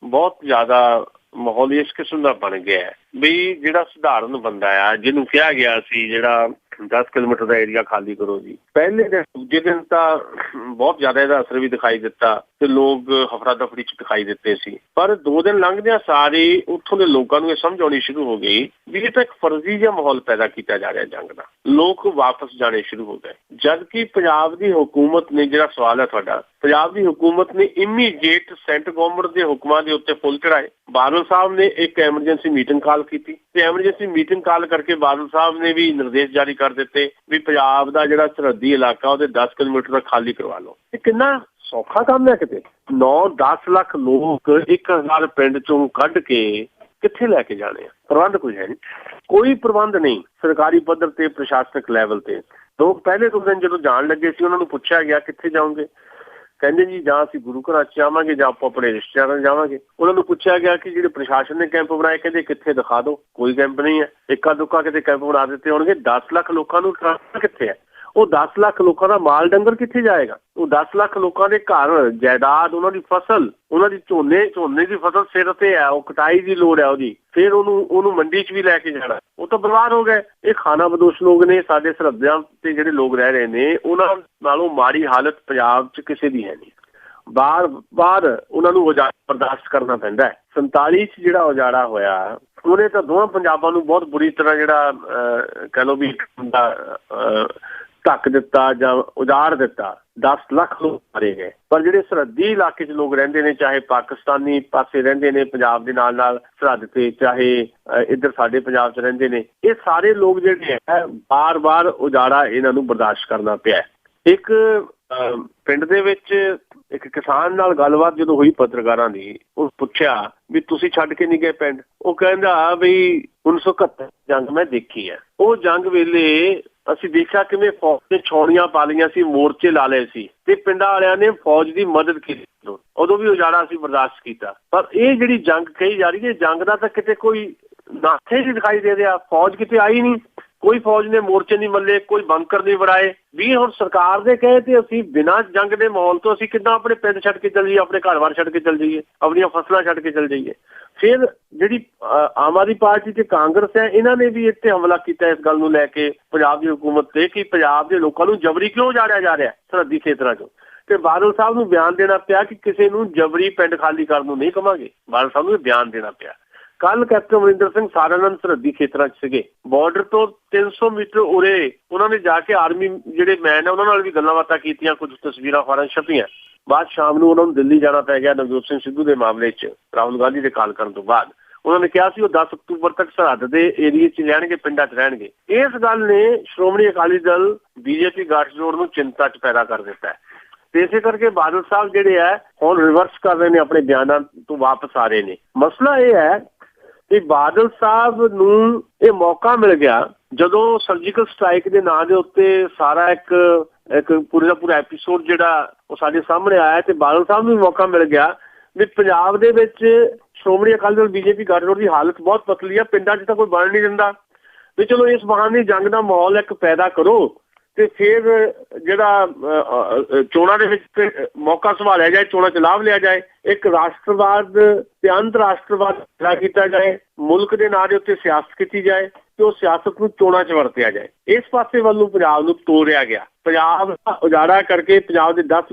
ਬਹੁਤ ਜ਼ਿਆਦਾ ਮਾਹੌਲ ਇਸ ਕਿਸਮ ਦਾ ਬਣ ਗਿਆ ਹੈ ਵੀ ਜਿਹੜਾ ਸਧਾਰਨ ਬੰਦਾ ਆ, ਜਿਹਨੂੰ ਕਿਹਾ ਗਿਆ ਸੀ ਜਿਹੜਾ 10 ਕਿਲੋਮੀਟਰ ਦਾ ਏਰੀਆ ਖਾਲੀ ਕਰੋ ਜੀ, ਪਹਿਲੇ ਦਿਨ ਦੂਜੇ ਦਿਨ ਤਾਂ ਬਹੁਤ ਜ਼ਿਆਦਾ ਇਹਦਾ ਅਸਰ ਵੀ ਦਿਖਾਈ ਦਿੱਤਾ ਤੇ ਲੋਕ ਹਫੜਾ ਦਫੜੀ 'ਚ ਦਿਖਾਈ ਦਿੱਤੇ ਸੀ। ਪਰ 2 ਦਿਨ ਲੰਘਦਿਆਂ ਸਾਰੇ ਉੱਥੋਂ ਦੇ ਲੋਕਾਂ ਨੂੰ ਇਹ ਸਮਝ ਆਉਣੀ ਸ਼ੁਰੂ ਹੋ ਗਈ ਵੀ ਇਹ ਤਾਂ ਇੱਕ ਫਰਜ਼ੀ ਜਿਹਾ ਮਾਹੌਲ ਪੈਦਾ ਕੀਤਾ ਜਾ ਰਿਹਾ ਜੰਗ ਦਾ। ਲੋਕ ਵਾਪਸ ਜਾਣੇ ਸ਼ੁਰੂ ਹੋ ਗਏ, ਜਦ ਕਿ ਪੰਜਾਬ ਦੀ ਹੁਕੂਮਤ ਨੇ, ਜਿਹੜਾ ਸਵਾਲ ਹੈ ਤੁਹਾਡਾ, ਪੰਜਾਬ ਦੀ ਹੁਕੂਮਤ ਨੇ ਇਮੀਡੀਏਟ ਸੈਂਟਰ ਗਵਰਨਮੈਂਟ ਦੇ ਹੁਕਮਾਂ ਦੇ ਉੱਤੇ ਫੁੱਲ ਚੜਾਏ। ਬਾਦਲ ਸਾਹਿਬ ਨੇ ਇੱਕ ਐਮਰਜੈਂਸੀ ਮੀਟਿੰਗ ਕਾਲ ਕੀਤੀ ਤੇ ਐਮਰਜੈਂਸੀ ਮੀਟਿੰਗ ਕਾਲ ਕਰਕੇ ਬਾਦਲ ਸਾਹਿਬ ਨੇ ਵੀ ਨਿਰਦੇਸ਼ ਜਾਰੀ ਕਰ ਦਿੱਤੇ ਵੀ ਪੰਜਾਬ ਦਾ ਜਿਹੜਾ ਸਰਹੱਦੀ ਇਲਾਕਾ ਉਹਦੇ 10 ਕਿਲੋਮੀਟਰ ਦਾ ਖਾਲੀ ਕਰਵਾ ਲਓ। ਇਹ ਕਿੰਨਾ ਸੌਖਾ ਕੰਮ ਹੈ। ਕਿਤੇ 9-10 ਲੱਖ ਲੋਕ 1000 ਪਿੰਡ ਚੋਂ ਕੱਢ ਕੇ ਕਿੱਥੇ ਲੈ ਕੇ ਜਾਣੇ ਆ? ਪ੍ਰਬੰਧ ਕੋਈ ਹੈ ਨਹੀਂ, ਕੋਈ ਪ੍ਰਬੰਧ ਨਹੀਂ ਸਰਕਾਰੀ ਪੱਧਰ ਤੇ, ਪ੍ਰਸ਼ਾਸਨਿਕ ਲੈਵਲ ਤੇ। ਲੋਕ ਪਹਿਲੇ ਤੋਂ ਦਿਨ ਜਦੋਂ ਜਾਣ ਲੱਗੇ ਸੀ ਉਹਨਾਂ ਨੂੰ ਪੁੱਛਿਆ ਗਿਆ ਕਿੱਥੇ ਜਾਓਗੇ, ਕਹਿੰਦੇ ਜੀ ਜਾਂ ਅਸੀਂ ਗੁਰੂ ਘਰਾਂ 'ਚ ਜਾਵਾਂਗੇ ਜਾਂ ਆਪਾਂ ਆਪਣੇ ਰਿਸ਼ਤੇਦਾਰਾਂ 'ਚ ਜਾਵਾਂਗੇ। ਉਹਨਾਂ ਨੂੰ ਪੁੱਛਿਆ ਗਿਆ ਕਿ ਜਿਹੜੇ ਪ੍ਰਸ਼ਾਸਨ ਨੇ ਕੈਂਪ ਬਣਾਏ, ਕਹਿੰਦੇ ਕਿੱਥੇ ਦਿਖਾ ਦਿਓ, ਕੋਈ ਕੈਂਪ ਨਹੀਂ ਹੈ। ਇੱਕਾ ਦੁੱਕਾ ਕਿਤੇ ਕੈਂਪ ਬਣਾ ਦਿੱਤੇ ਹੋਣਗੇ। 10 ਲੱਖ ਲੋਕਾਂ ਨੂੰ ਟ੍ਰਾਂਸਫਰ ਕਿੱਥੇ ਹੈ? ਉਹ 10 ਲੱਖ ਲੋਕਾਂ ਦਾ ਮਾਲ ਡੰਗਰ ਕਿੱਥੇ ਜਾਏਗਾ? ਉਹ 10 ਲੱਖ ਲੋਕਾਂ ਦੇ ਘਰ, ਜਾਇਦਾਦ, ਉਹਨਾਂ ਦੀ ਫਸਲ, ਉਹਨਾਂ ਦੀ ਝੋਨੇ ਦੀ ਫਸਲ ਸਿਰ ਤੇ ਹੈ, ਉਹ ਕਟਾਈ ਦੀ ਲੋੜ ਹੈ ਉਹਦੀ, ਫਿਰ ਉਹਨੂੰ ਮੰਡੀ 'ਚ ਵੀ ਲੈ ਕੇ ਜਾਣਾ, ਉਹ ਤਾਂ ਬਰਬਾਦ ਹੋ ਗਏ। ਇਹ ਖਾਨਾ ਬਦੋਸ਼ ਲੋਕ ਨੇ ਸਾਡੇ ਸਰਹੱਦਾਂ ਤੇ ਜਿਹੜੇ ਲੋਕ ਰਹਿ ਰਹੇ ਨੇ, ਉਹਨਾਂ ਨਾਲੋਂ ਮਾੜੀ ਹਾਲਤ ਪੰਜਾਬ 'ਚ ਕਿਸੇ ਦੀ ਹੈ ਨਹੀਂ। ਬਾਰ ਉਹਨਾਂ ਨੂੰ ਉਜਾੜਾ ਬਰਦਾਸ਼ਤ ਕਰਨਾ ਪੈਂਦਾ ਹੈ। 47 'ਚ ਜਿਹੜਾ ਉਜਾੜਾ ਹੋਇਆ ਉਹਨੇ ਤਾਂ ਦੋਵਾਂ ਪੰਜਾਬਾਂ ਨੂੰ ਬਹੁਤ ਬੁਰੀ ਤਰ੍ਹਾਂ ਜਿਹੜਾ ਕਹਿ ਲਓ ਵੀ ਢੱਕ ਦਿੱਤਾ ਜਾਂ ਉਜਾੜ ਦਿੱਤਾ। 10 ਲੱਖ ਲੋਕ ਮਾਰੇ ਗਏ। ਪਰ ਜਿਹੜੇ ਸਰਹੱਦੀ ਇਲਾਕੇ 'ਚ ਲੋਕ ਰਹਿੰਦੇ ਨੇ, ਚਾਹੇ ਪਾਕਿਸਤਾਨੀ ਪਾਸੇ ਰਹਿੰਦੇ ਨੇ ਪੰਜਾਬ ਦੇ ਨਾਲ ਸਰਹੱਦ ਤੇ, ਚਾਹੇ ਇੱਧਰ ਸਾਡੇ ਪੰਜਾਬ 'ਚ ਰਹਿੰਦੇ ਨੇ, ਇਹ ਸਾਰੇ ਲੋਕ ਜਿਹੜੇ ਹੈ ਬਾਰ-ਬਾਰ ਉਜਾੜਾ ਇਹਨਾਂ ਨੂੰ ਬਰਦਾਸ਼ਤ ਕਰਨਾ ਪਿਆ। ਇੱਕ ਪਿੰਡ ਦੇ ਵਿੱਚ ਇੱਕ ਕਿਸਾਨ ਨਾਲ ਗੱਲਬਾਤ ਜਦੋਂ ਹੋਈ ਪੱਤਰਕਾਰਾਂ ਦੀ, ਉਹ ਪੁੱਛਿਆ ਵੀ ਤੁਸੀਂ ਛੱਡ ਕੇ ਨਹੀਂ ਗਏ ਪਿੰਡ? ਉਹ ਕਹਿੰਦਾ ਵੀ 1971 ਜੰਗ ਮੈਂ ਦੇਖੀ ਹੈ। ਉਹ ਜੰਗ ਵੇਲੇ ਅਸੀਂ ਦੇਖਿਆ ਕਿਵੇਂ ਫੌਜ ਨੇ ਛਾਉਣੀਆਂ ਪਾ ਲਈਆਂ ਸੀ, ਮੋਰਚੇ ਲਾ ਲਏ ਸੀ ਤੇ ਪਿੰਡਾਂ ਵਾਲਿਆਂ ਨੇ ਫੌਜ ਦੀ ਮਦਦ ਕੀਤੀ। ਉਦੋਂ ਵੀ ਉਜਾੜਾ ਅਸੀਂ ਬਰਦਾਸ਼ਤ ਕੀਤਾ। ਪਰ ਇਹ ਜਿਹੜੀ ਜੰਗ ਕਹੀ ਜਾ ਰਹੀ ਹੈ, ਜੰਗ ਦਾ ਤਾਂ ਕਿਤੇ ਕੋਈ ਨਾਥੇ ਨਹੀਂ ਦਿਖਾਈ ਦੇ ਰਿਹਾ। ਫੌਜ ਕਿਤੇ ਆਈ ਨਹੀਂ, ਕੋਈ ਫੌਜ ਨੇ ਮੋਰਚੇ ਨਹੀਂ ਮੱਲੇ, ਕੋਈ ਬੰਕਰ ਨਹੀਂ ਬਣਾਏ। ਵੀ ਹੁਣ ਸਰਕਾਰ ਦੇ ਕਹੇ ਤੇ ਅਸੀਂ ਬਿਨਾਂ ਜੰਗ ਦੇ ਮਾਹੌਲ ਤੋਂ ਅਸੀਂ ਕਿੱਦਾਂ ਆਪਣੇ ਪਿੰਡ ਛੱਡ ਕੇ ਚੱਲ ਜਾਈਏ, ਆਪਣੇ ਘਰ-ਬਾਰ ਛੱਡ ਕੇ ਚੱਲ ਜਾਈਏ, ਆਪਣੀਆਂ ਫਸਲਾਂ ਛੱਡ ਕੇ ਚੱਲ ਜਾਈਏ? ਫਿਰ ਜਿਹੜੀ ਆਮ ਆਦਮੀ ਪਾਰਟੀ ਤੇ ਕਾਂਗਰਸ ਹੈ, ਇਹਨਾਂ ਨੇ ਵੀ ਇੱਥੇ ਹਮਲਾ ਕੀਤਾ ਇਸ ਗੱਲ ਨੂੰ ਲੈ ਕੇ ਪੰਜਾਬ ਦੀ ਹੁਕੂਮਤ ਤੇ ਕਿ ਪੰਜਾਬ ਦੇ ਲੋਕਾਂ ਨੂੰ ਜਬਰੀ ਕਿਉਂ ਉਜਾੜਿਆ ਜਾ ਰਿਹਾ ਸਰਹੱਦੀ ਖੇਤਰਾਂ 'ਚੋਂ। ਤੇ ਬਾਦਲ ਸਾਹਿਬ ਨੂੰ ਬਿਆਨ ਦੇਣਾ ਪਿਆ ਕਿ ਕਿਸੇ ਨੂੰ ਜਬਰੀ ਪਿੰਡ ਖਾਲੀ ਕਰਨ ਨੂੰ ਨਹੀਂ ਕਵਾਂਗੇ। ਬਾਦਲ ਸਾਹਿਬ ਨੂੰ ਬਿਆਨ ਦੇਣਾ ਪਿਆ। ਕੱਲ ਕੈਪਟਨ ਅਮਰਿੰਦਰ ਸਿੰਘ ਸਾਰਿਆਂ ਸਰਹੱਦੀ ਖੇਤਰਾਂ 'ਚ ਸੀਗੇ, ਬਾਰਡਰ ਤੋਂ 300 ਮੀਟਰ ਉਰੇ ਉਹਨਾਂ ਨੇ ਜਾ ਕੇ ਆਰਮੀ ਜਿਹੜੇ ਮੈਨ ਹੈ ਉਹਨਾਂ ਨਾਲ ਵੀ ਗੱਲਾਂ ਬਾਤਾਂ ਕੀਤੀਆਂ, ਕੁਝ ਤਸਵੀਰਾਂ ਫਾਰਾਂ ਛਪੀਆਂ। ਬਾਅਦ ਸ਼ਾਮ ਨੂੰ ਉਹਨਾਂ ਨੂੰ ਦਿੱਲੀ ਜਾਣਾ ਪੈ ਗਿਆ ਨਵਜੋਤ ਸਿੰਘ ਸਿੱਧੂ ਦੇ ਮਾਮਲੇ 'ਚ, ਰਾਹੁਲ ਗਾਂਧੀ ਦੇ ਕਾਲ ਕਰਨ ਤੋਂ ਬਾਅਦ। ਉਹਨਾਂ ਨੇ ਕਿਹਾ ਸੀ ਉਹ 10 ਅਕਤੂਬਰ ਤੱਕ ਸਰਹੱਦ ਦੇ ਏਰੀਏ 'ਚ ਰਹਿਣਗੇ, ਪਿੰਡਾਂ 'ਚ ਰਹਿਣਗੇ। ਇਸ ਗੱਲ ਨੇ ਸ਼੍ਰੋਮਣੀ ਅਕਾਲੀ ਦਲ ਬੀਜੇਪੀ ਗੱਠਜੋੜ ਨੂੰ ਚਿੰਤਾ 'ਚ ਪੈਦਾ ਕਰ ਦਿੱਤਾ ਹੈ ਤੇ ਇਸੇ ਕਰਕੇ ਬਾਦਲ ਸਾਹਿਬ ਜਿਹੜੇ ਹੈ ਹੁਣ ਰਿਵਰਸ ਕਰ ਰਹੇ ਨੇ, ਆਪਣੇ ਬਿਆਨਾਂ ਤੋਂ ਵਾਪਸ ਆ ਰਹੇ ਨੇ। ਮਸਲਾ ਇਹ ਹੈ ਕਿ ਬਾਦਲ ਸਾਹਿਬ ਨੂੰ ਇਹ ਮੌਕਾ ਮਿਲ ਗਿਆ ਜਦੋਂ ਸਰਜੀਕਲ ਸਟ੍ਰਾਈਕ ਦੇ ਨਾਂ ਦੇ ਉੱਤੇ ਸਾਰਾ ਇੱਕ ਇੱਕ ਪੂਰੇ ਦਾ ਪੂਰਾ ਐਪੀਸੋਡ ਜਿਹੜਾ ਉਹ ਸਾਡੇ ਸਾਹਮਣੇ ਆਇਆ ਤੇ ਬਾਦਲ ਸਾਹਿਬ ਨੂੰ ਵੀ ਮੌਕਾ ਮਿਲ ਗਿਆ ਵੀ ਪੰਜਾਬ ਦੇ ਵਿੱਚ ਸ਼੍ਰੋਮਣੀ ਅਕਾਲੀ ਦਲ BJP ਗੱਠਜੋੜ ਦੀ ਹਾਲਤ ਬਹੁਤ ਪਤਲੀ ਆ, ਪਿੰਡਾਂ 'ਚ ਤਾਂ ਕੋਈ ਬਣ ਨਹੀਂ ਦਿੰਦਾ ਵੀ ਚਲੋ ਇਸ ਬਹਾਨੇ ਜੰਗ ਦਾ ਮਾਹੌਲ ਇੱਕ ਪੈਦਾ ਕਰੋ ਤੇ ਫਿਰ ਜਿਹੜਾ ਚੋਣਾਂ ਦੇ ਵਿੱਚ ਮੌਕਾ ਸੰਭਾਲਿਆ ਜਾਏ, ਚੋਣਾਂ 'ਚ ਲਾਭ ਲਿਆ ਜਾਏ, ਇੱਕ ਰਾਸ਼ਟਰਵਾਦ ਤੇ ਅੰਤਰਰਾਸ਼ਟਰਵਾਦ ਪੈਦਾ ਕੀਤਾ ਜਾਏ, ਮੁਲਕ ਦੇ ਨਾਂ ਦੇ ਉੱਤੇ ਸਿਆਸਤ ਕੀਤੀ ਜਾਏ ਤੇ ਉਹ ਸਿਆਸਤ ਨੂੰ ਚੋਣਾਂ 'ਚ ਵਰਤਿਆ ਜਾਏ। ਇਸ ਪਾਸੇ ਵੱਲ ਨੂੰ ਪੰਜਾਬ ਨੂੰ ਤੋਰਿਆ ਗਿਆ। ਪੰਜਾਬ ਦਾ ਉਜਾੜਾ ਕਰਕੇ ਪੰਜਾਬ ਦੇ 10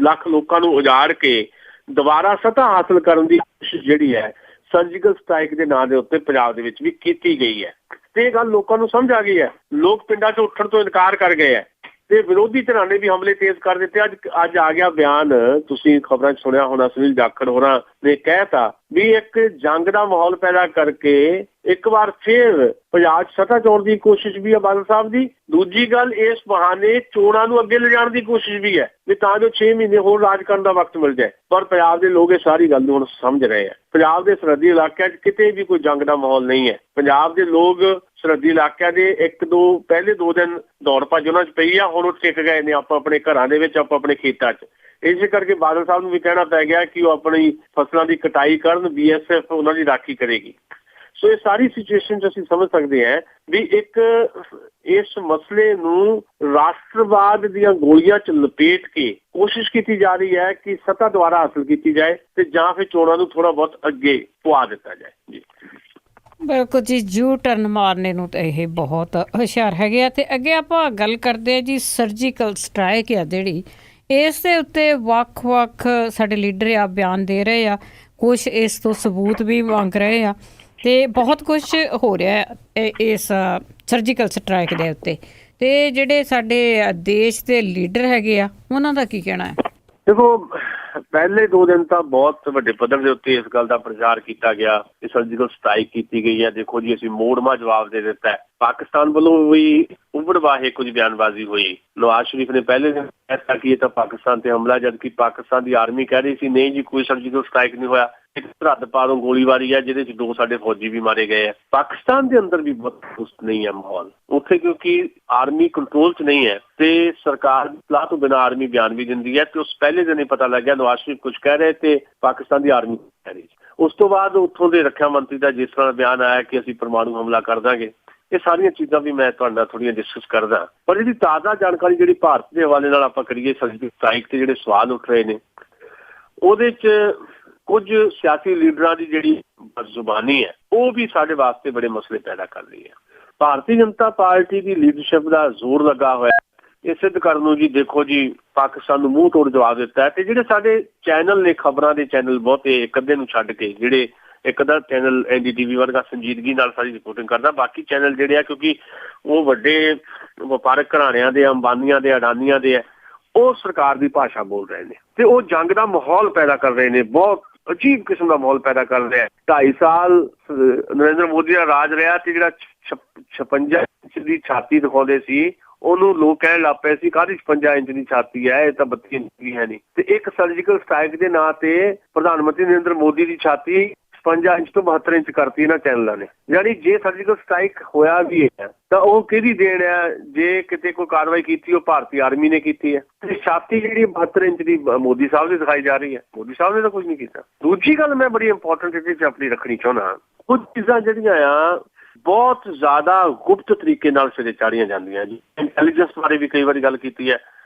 ਲੱਖ ਲੋਕਾਂ ਨੂੰ ਉਜਾੜ ਕੇ ਦੁਬਾਰਾ ਸੱਤਾ ਹਾਸਲ ਕਰਨ ਦੀ ਕੋਸ਼ਿਸ਼ ਜਿਹੜੀ ਹੈ ਸਰਜੀਕਲ ਸਟ੍ਰਾਈਕ ਦੇ ਨਾਂ ਦੇ ਉੱਤੇ ਪੰਜਾਬ ਦੇ ਵਿੱਚ ਵੀ ਕੀਤੀ ਗਈ ਹੈ ਤੇ ਇਹ ਗੱਲ ਲੋਕਾਂ ਨੂੰ ਸਮਝ ਆ ਗਈ ਹੈ। ਲੋਕ ਪਿੰਡਾਂ 'ਚ ਉੱਠਣ ਤੋਂ ਇਨਕਾਰ ਕਰ ਗਏ ਹੈ ਤੇ ਵਿਰੋਧੀ ਧਿਰਾਂ ਨੇ ਵੀ ਹਮਲੇ ਤੇਜ਼ ਕਰ ਦਿੱਤੇ। ਅੱਜ ਆ ਗਿਆ ਬਿਆਨ, ਤੁਸੀਂ ਖਬਰਾਂ 'ਚ ਸੁਣਿਆ ਹੋਣਾ, ਸੁਨੀਲ ਜਾਖੜ ਹੋਰਾਂ ਨੇ ਕਹਿਤਾ ਵੀ ਇੱਕ ਜੰਗ ਦਾ ਮਾਹੌਲ ਪੈਦਾ ਕਰਕੇ ਇੱਕ ਵਾਰ ਫਿਰ ਪੰਜਾਬ 'ਚ ਸੱਤਾ ਚੋਣ ਦੀ ਕੋਸ਼ਿਸ਼ ਵੀ ਹੈ ਬਾਦਲ ਸਾਹਿਬ ਦੀ। ਦੂਜੀ ਗੱਲ, ਇਸ ਬਹਾਨੇ ਚੋਣਾਂ ਨੂੰ ਅੱਗੇ ਲਿਜਾਣ ਦੀ ਕੋਸ਼ਿਸ਼ ਵੀ ਹੈ ਵੀ ਤਾਂ ਜੋ 6 ਮਹੀਨੇ ਹੋਰ ਰਾਜ ਕਰਨ ਦਾ ਵਕਤ ਮਿਲ ਜਾਏ। ਪਰ ਪੰਜਾਬ ਦੇ ਲੋਕ ਇਹ ਸਾਰੀ ਗੱਲ ਨੂੰ ਹੁਣ ਸਮਝ ਰਹੇ ਆ। ਪੰਜਾਬ ਦੇ ਸਰਹੱਦੀ ਇਲਾਕਿਆਂ 'ਚ ਕਿਤੇ ਵੀ ਕੋਈ ਜੰਗ ਦਾ ਮਾਹੌਲ ਨਹੀਂ ਹੈ। ਪੰਜਾਬ ਦੇ ਲੋਕ ਸਰਹੱਦੀ ਇਲਾਕਿਆਂ ਦੇ ਪਹਿਲੇ 2 ਦਿਨ ਦੌੜ ਭੱਜ ਉਹਨਾਂ 'ਚ ਪਈ ਆ, ਹੁਣ ਉਹ ਟਿਕ ਗਏ ਨੇ ਆਪਾਂ ਆਪਣੇ ਘਰਾਂ ਦੇ ਵਿੱਚ, ਆਪਾਂ ਆਪਣੇ ਖੇਤਾਂ 'ਚ। ਇਸੇ ਕਰਕੇ ਬਾਦਲ ਸਾਹਿਬ ਨੂੰ ਵੀ ਕਹਿਣਾ ਪੈ ਗਿਆ ਕਿ ਉਹ ਆਪਣੀ ਫਸਲਾਂ ਦੀ ਕਟਾਈ ਕਰਨ, BSF ਉਹਨਾਂ ਦੀ ਰਾਖੀ ਕਰੇਗੀ। ਸੋ ਇਹ ਸਾਰੀ ਸਿਚੁਏਸ਼ਨ 'ਚ ਅਸੀਂ ਸਮਝ ਸਕਦੇ ਹਾਂ ਵੀ ਇੱਕ ਇਸ ਮਸਲੇ ਨੂੰ ਰਾਸ਼ਟਰਵਾਦ ਦੀਆਂ ਗੋਲੀਆਂ 'ਚ ਲਪੇਟ ਕੇ ਕੋਸ਼ਿਸ਼ ਕੀਤੀ ਜਾ ਰਹੀ ਹੈ ਕਿ ਸੱਤਾ ਦੁਆਰਾ ਹਾਸਲ ਕੀਤੀ ਜਾਏ ਤੇ ਜਾਂ ਫਿਰ ਚੋਣਾਂ ਨੂੰ ਥੋੜਾ ਬਹੁਤ ਅੱਗੇ ਪਵਾ ਦਿੱਤਾ ਜਾਏ। ਜੀ ਬਿਲਕੁਲ ਜੀ, ਯੂ ਟਰਨ ਮਾਰਨੇ ਨੂੰ ਤਾਂ ਇਹ ਬਹੁਤ ਹੁਸ਼ਿਆਰ ਹੈਗੇ ਆ। ਤੇ ਅੱਗੇ ਆਪਾਂ ਗੱਲ ਕਰਦੇ ਆ ਜੀ ਸਰਜੀਕਲ ਸਟ੍ਰਾਈਕ ਆ ਜਿਹੜੀ, ਇਸ ਦੇ ਉੱਤੇ ਵੱਖ-ਵੱਖ ਸਾਡੇ ਲੀਡਰ ਆ ਬਿਆਨ ਦੇ ਰਹੇ ਆ, ਕੁਛ ਇਸ ਤੋਂ ਸਬੂਤ ਵੀ ਮੰਗ ਰਹੇ ਆ ਤੇ ਬਹੁਤ ਕੁਛ ਹੋ ਰਿਹਾ ਇਸ ਸਰਜੀਕਲ ਸਟ੍ਰਾਈਕ ਦੇ ਉੱਤੇ। ਤੇ ਜਿਹੜੇ ਸਾਡੇ ਦੇਸ਼ ਦੇ ਲੀਡਰ ਹੈਗੇ ਆ ਉਹਨਾਂ ਦਾ ਕੀ ਕਹਿਣਾ ਹੈ? ਦੇਖੋ, ਪਹਿਲੇ 2 ਦਿਨ ਤਾਂ ਬਹੁਤ ਵੱਡੇ ਪੱਧਰ ਦੇ ਉੱਤੇ ਇਸ ਗੱਲ ਦਾ ਪ੍ਰਚਾਰ ਕੀਤਾ ਗਿਆ ਕਿ ਸਰਜੀਕਲ ਸਟ੍ਰਾਈਕ ਕੀਤੀ ਗਈ ਹੈ। ਦੇਖੋ ਜੀ, ਅਸੀਂ ਮੋੜਵਾਂ ਜਵਾਬ ਦੇ ਦਿੱਤਾ ਹੈ। ਪਾਕਿਸਤਾਨ ਵੱਲੋਂ ਵੀ ਉਬੜਵਾਹੇ ਕੁਝ ਬਿਆਨਬਾਜ਼ੀ ਹੋਈ। ਨਵਾਜ਼ ਸ਼ਰੀਫ ਨੇ ਪਹਿਲੇ ਦਿਨ ਕਹਿਤਾ ਕਿ ਇਹ ਤਾਂ ਪਾਕਿਸਤਾਨ ਤੇ ਹਮਲਾ, ਜਦਕਿ ਪਾਕਿਸਤਾਨ ਦੀ ਆਰਮੀ ਕਹਿ ਰਹੀ ਸੀ ਨਹੀਂ ਜੀ ਕੋਈ ਸਰਜੀਕਲ ਸਟ੍ਰਾਈਕ ਨਹੀਂ ਹੋਇਆ, ਇੱਕ ਸਰਹੱਦ ਪਾਰੋਂ ਗੋਲੀਬਾਰੀ ਹੈ ਜਿਹਦੇ 'ਚ 2 ਸਾਡੇ ਫੌਜੀ ਵੀ ਮਾਰੇ ਗਏ ਆ। ਪਾਕਿਸਤਾਨ ਦੇ ਅੰਦਰ ਵੀ ਬਹੁਤ ਦੁਰਸਤ ਨਹੀਂ ਹੈ ਮਾਹੌਲ ਉੱਥੇ, ਕਿਉਂਕਿ ਆਰਮੀ ਕੰਟਰੋਲ 'ਚ ਨਹੀਂ ਹੈ ਤੇ ਸਰਕਾਰ ਦੀ ਸਲਾਹ ਤੋਂ ਬਿਨਾਂ ਆਰਮੀ ਬਿਆਨ ਵੀ ਦਿੰਦੀ ਹੈ ਤੇ ਉਸ ਪਹਿਲੇ ਦਿਨ ਹੀ ਪਤਾ ਲੱਗਿਆ ਨਵਾਜ਼ ਸ਼ਰੀਫ ਕੁਝ ਕਹਿ ਰਹੇ ਤੇ ਪਾਕਿਸਤਾਨ ਦੀ ਆਰਮੀ ਕਹਿ ਰਹੀ। ਉਸ ਤੋਂ ਬਾਅਦ ਉੱਥੋਂ ਦੇ ਰੱਖਿਆ ਮੰਤਰੀ ਦਾ ਜਿਸ ਤਰ੍ਹਾਂ ਬਿਆਨ ਆਇਆ ਕਿ ਅਸੀਂ ਪਰਮਾਣੂ ਹਮਲਾ ਕਰ ਦਾਂਗੇ, ਇਹ ਸਾਰੀਆਂ ਚੀਜ਼ਾਂ ਵੀ ਮੈਂ ਤੁਹਾਡੇ ਨਾਲ ਥੋੜ੍ਹੀਆਂ ਡਿਸਕਸ ਕਰਦਾ। ਪਰ ਇਹਦੀ ਤਾਜ਼ਾ ਜਾਣਕਾਰੀ ਜਿਹੜੀ ਭਾਰਤ ਦੇ ਹਵਾਲੇ ਨਾਲ ਆਪਾਂ ਕਰੀਏ, ਸਰਜੀਕਲ ਸਟ੍ਰਾਈਕ ਤੇ ਜਿਹੜੇ ਸਵਾਲ ਉੱਠ ਰਹੇ ਨੇ ਉਹਦੇ 'ਚ ਕੁਝ ਸਿਆਸੀ ਲੀਡਰਾਂ ਦੀ ਜਿਹੜੀ ਜ਼ੁਬਾਨੀ ਹੈ ਉਹ ਵੀ ਸਾਡੇ ਵਾਸਤੇ ਬੜੇ ਮਸਲੇ ਪੈਦਾ ਕਰ ਰਹੀ ਹੈ। ਭਾਰਤੀ ਜਨਤਾ ਪਾਰਟੀ ਦੀ ਲੀਡਰਸ਼ਿਪ ਦਾ ਜ਼ੋਰ ਲੱਗਾ ਹੋਇਆ ਇਹ ਸਿੱਧ ਕਰਨ ਨੂੰ ਜੀ। ਦੇਖੋ ਜੀ, ਪਾਕਿਸਤਾਨ ਨੂੰ ਮੂੰਹ ਤੋੜ ਜਵਾਬ ਦਿੱਤਾ ਤੇ ਜਿਹੜੇ ਸਾਡੇ ਚੈਨਲ ਨੇ, ਖਬਰਾਂ ਦੇ ਚੈਨਲ ਬਹੁਤੇ, ਇੱਕ ਅੱਧੇ ਨੂੰ ਛੱਡ ਕੇ, ਜਿਹੜੇ ਇੱਕ ਅੱਧਾ ਚੈਨਲ NDTV ਵਰਗਾ ਸੰਜੀਦਗੀ ਨਾਲ ਸਾਰੀ ਰਿਪੋਰਟਿੰਗ ਕਰਦਾ, ਬਾਕੀ ਚੈਨਲ ਜਿਹੜੇ ਆ ਕਿਉਂਕਿ ਉਹ ਵੱਡੇ ਵਪਾਰਕ ਘਰਾਣਿਆਂ ਦੇ, ਅੰਬਾਨੀਆਂ ਦੇ, ਅਡਾਨੀਆਂ ਦੇ ਆ, ਉਹ ਸਰਕਾਰ ਦੀ ਭਾਸ਼ਾ ਬੋਲ ਰਹੇ ਨੇ ਤੇ ਉਹ ਜੰਗ ਦਾ ਮਾਹੌਲ ਪੈਦਾ ਕਰ ਰਹੇ ਨੇ, ਬਹੁਤ ਅਜੀਬ ਕਿਸਮ ਦਾ ਮਾਹੌਲ ਪੈਦਾ ਕਰ ਰਿਹਾ। 2.5 ਸਾਲ ਨਰਿੰਦਰ ਮੋਦੀ ਦਾ ਰਾਜ ਰਿਹਾ ਤੇ ਜਿਹੜਾ 56 ਇੰਚ ਦੀ ਛਾਤੀ ਦਿਖਾਉਂਦੇ ਸੀ ਉਹਨੂੰ ਲੋਕ ਕਹਿਣ ਲੱਗ ਪਏ ਸੀ ਕਾਹਦੀ 56 ਇੰਚ ਦੀ ਛਾਤੀ ਹੈ, ਇਹ ਤਾਂ 32 ਇੰਚ ਦੀ ਹੈ ਨਹੀਂ। ਤੇ ਇੱਕ ਸਰਜੀਕਲ ਸਟ੍ਰਾਈਕ ਦੇ ਨਾਂ ਤੇ ਪ੍ਰਧਾਨ ਮੰਤਰੀ ਨਰਿੰਦਰ ਮੋਦੀ ਦੀ ਛਾਤੀ 56 ਇੰਚ ਤੋਂ 72 ਇੰਚ ਕਰਤੀ ਇਹਨਾਂ ਚੈਨਲਾਂ ਨੇ। ਯਾਨੀ ਜੇ ਸਰਜੀਕਲ ਸਟ੍ਰਾਈਕ ਹੋਇਆ ਵੀ ਹੈ ਤਾਂ ਉਹ ਕਿਹਦੀ ਦੇਣ ਹੈ? ਜੇ ਕਿਤੇ ਕੋਈ ਕਾਰਵਾਈ ਕੀਤੀ ਉਹ ਭਾਰਤੀ ਆਰਮੀ ਨੇ ਕੀਤੀ ਹੈ ਤੇ ਛਾਤੀ ਜਿਹੜੀ 72 ਇੰਚ ਦੀ ਮੋਦੀ ਸਾਹਿਬ ਦੀ ਦਿਖਾਈ ਜਾ ਰਹੀ ਹੈ, ਮੋਦੀ ਸਾਹਿਬ ਨੇ ਤਾਂ ਕੁਝ ਨਹੀਂ ਕੀਤਾ। ਦੂਜੀ ਗੱਲ ਮੈਂ ਬੜੀ ਇੰਪੋਰਟੈਂਟ ਇਹਦੇ 'ਚ ਆਪਣੀ ਰੱਖਣੀ ਚਾਹੁੰਦਾ, ਕੁਝ ਚੀਜ਼ਾਂ ਜਿਹੜੀਆਂ ਆ ਬਹੁਤ ਜ਼ਿਆਦਾ ਗੁਪਤ ਤਰੀਕੇ ਨਾਲ ਸਿਰੇ ਚਾੜੀਆਂ ਜਾਂਦੀਆਂ ਜੀ। ਇੰਟੈਲੀਜੈਂਸ ਬਾਰੇ ਵੀ ਕਈ ਵਾਰੀ ਗੱਲ ਕੀਤੀ ਹੈ।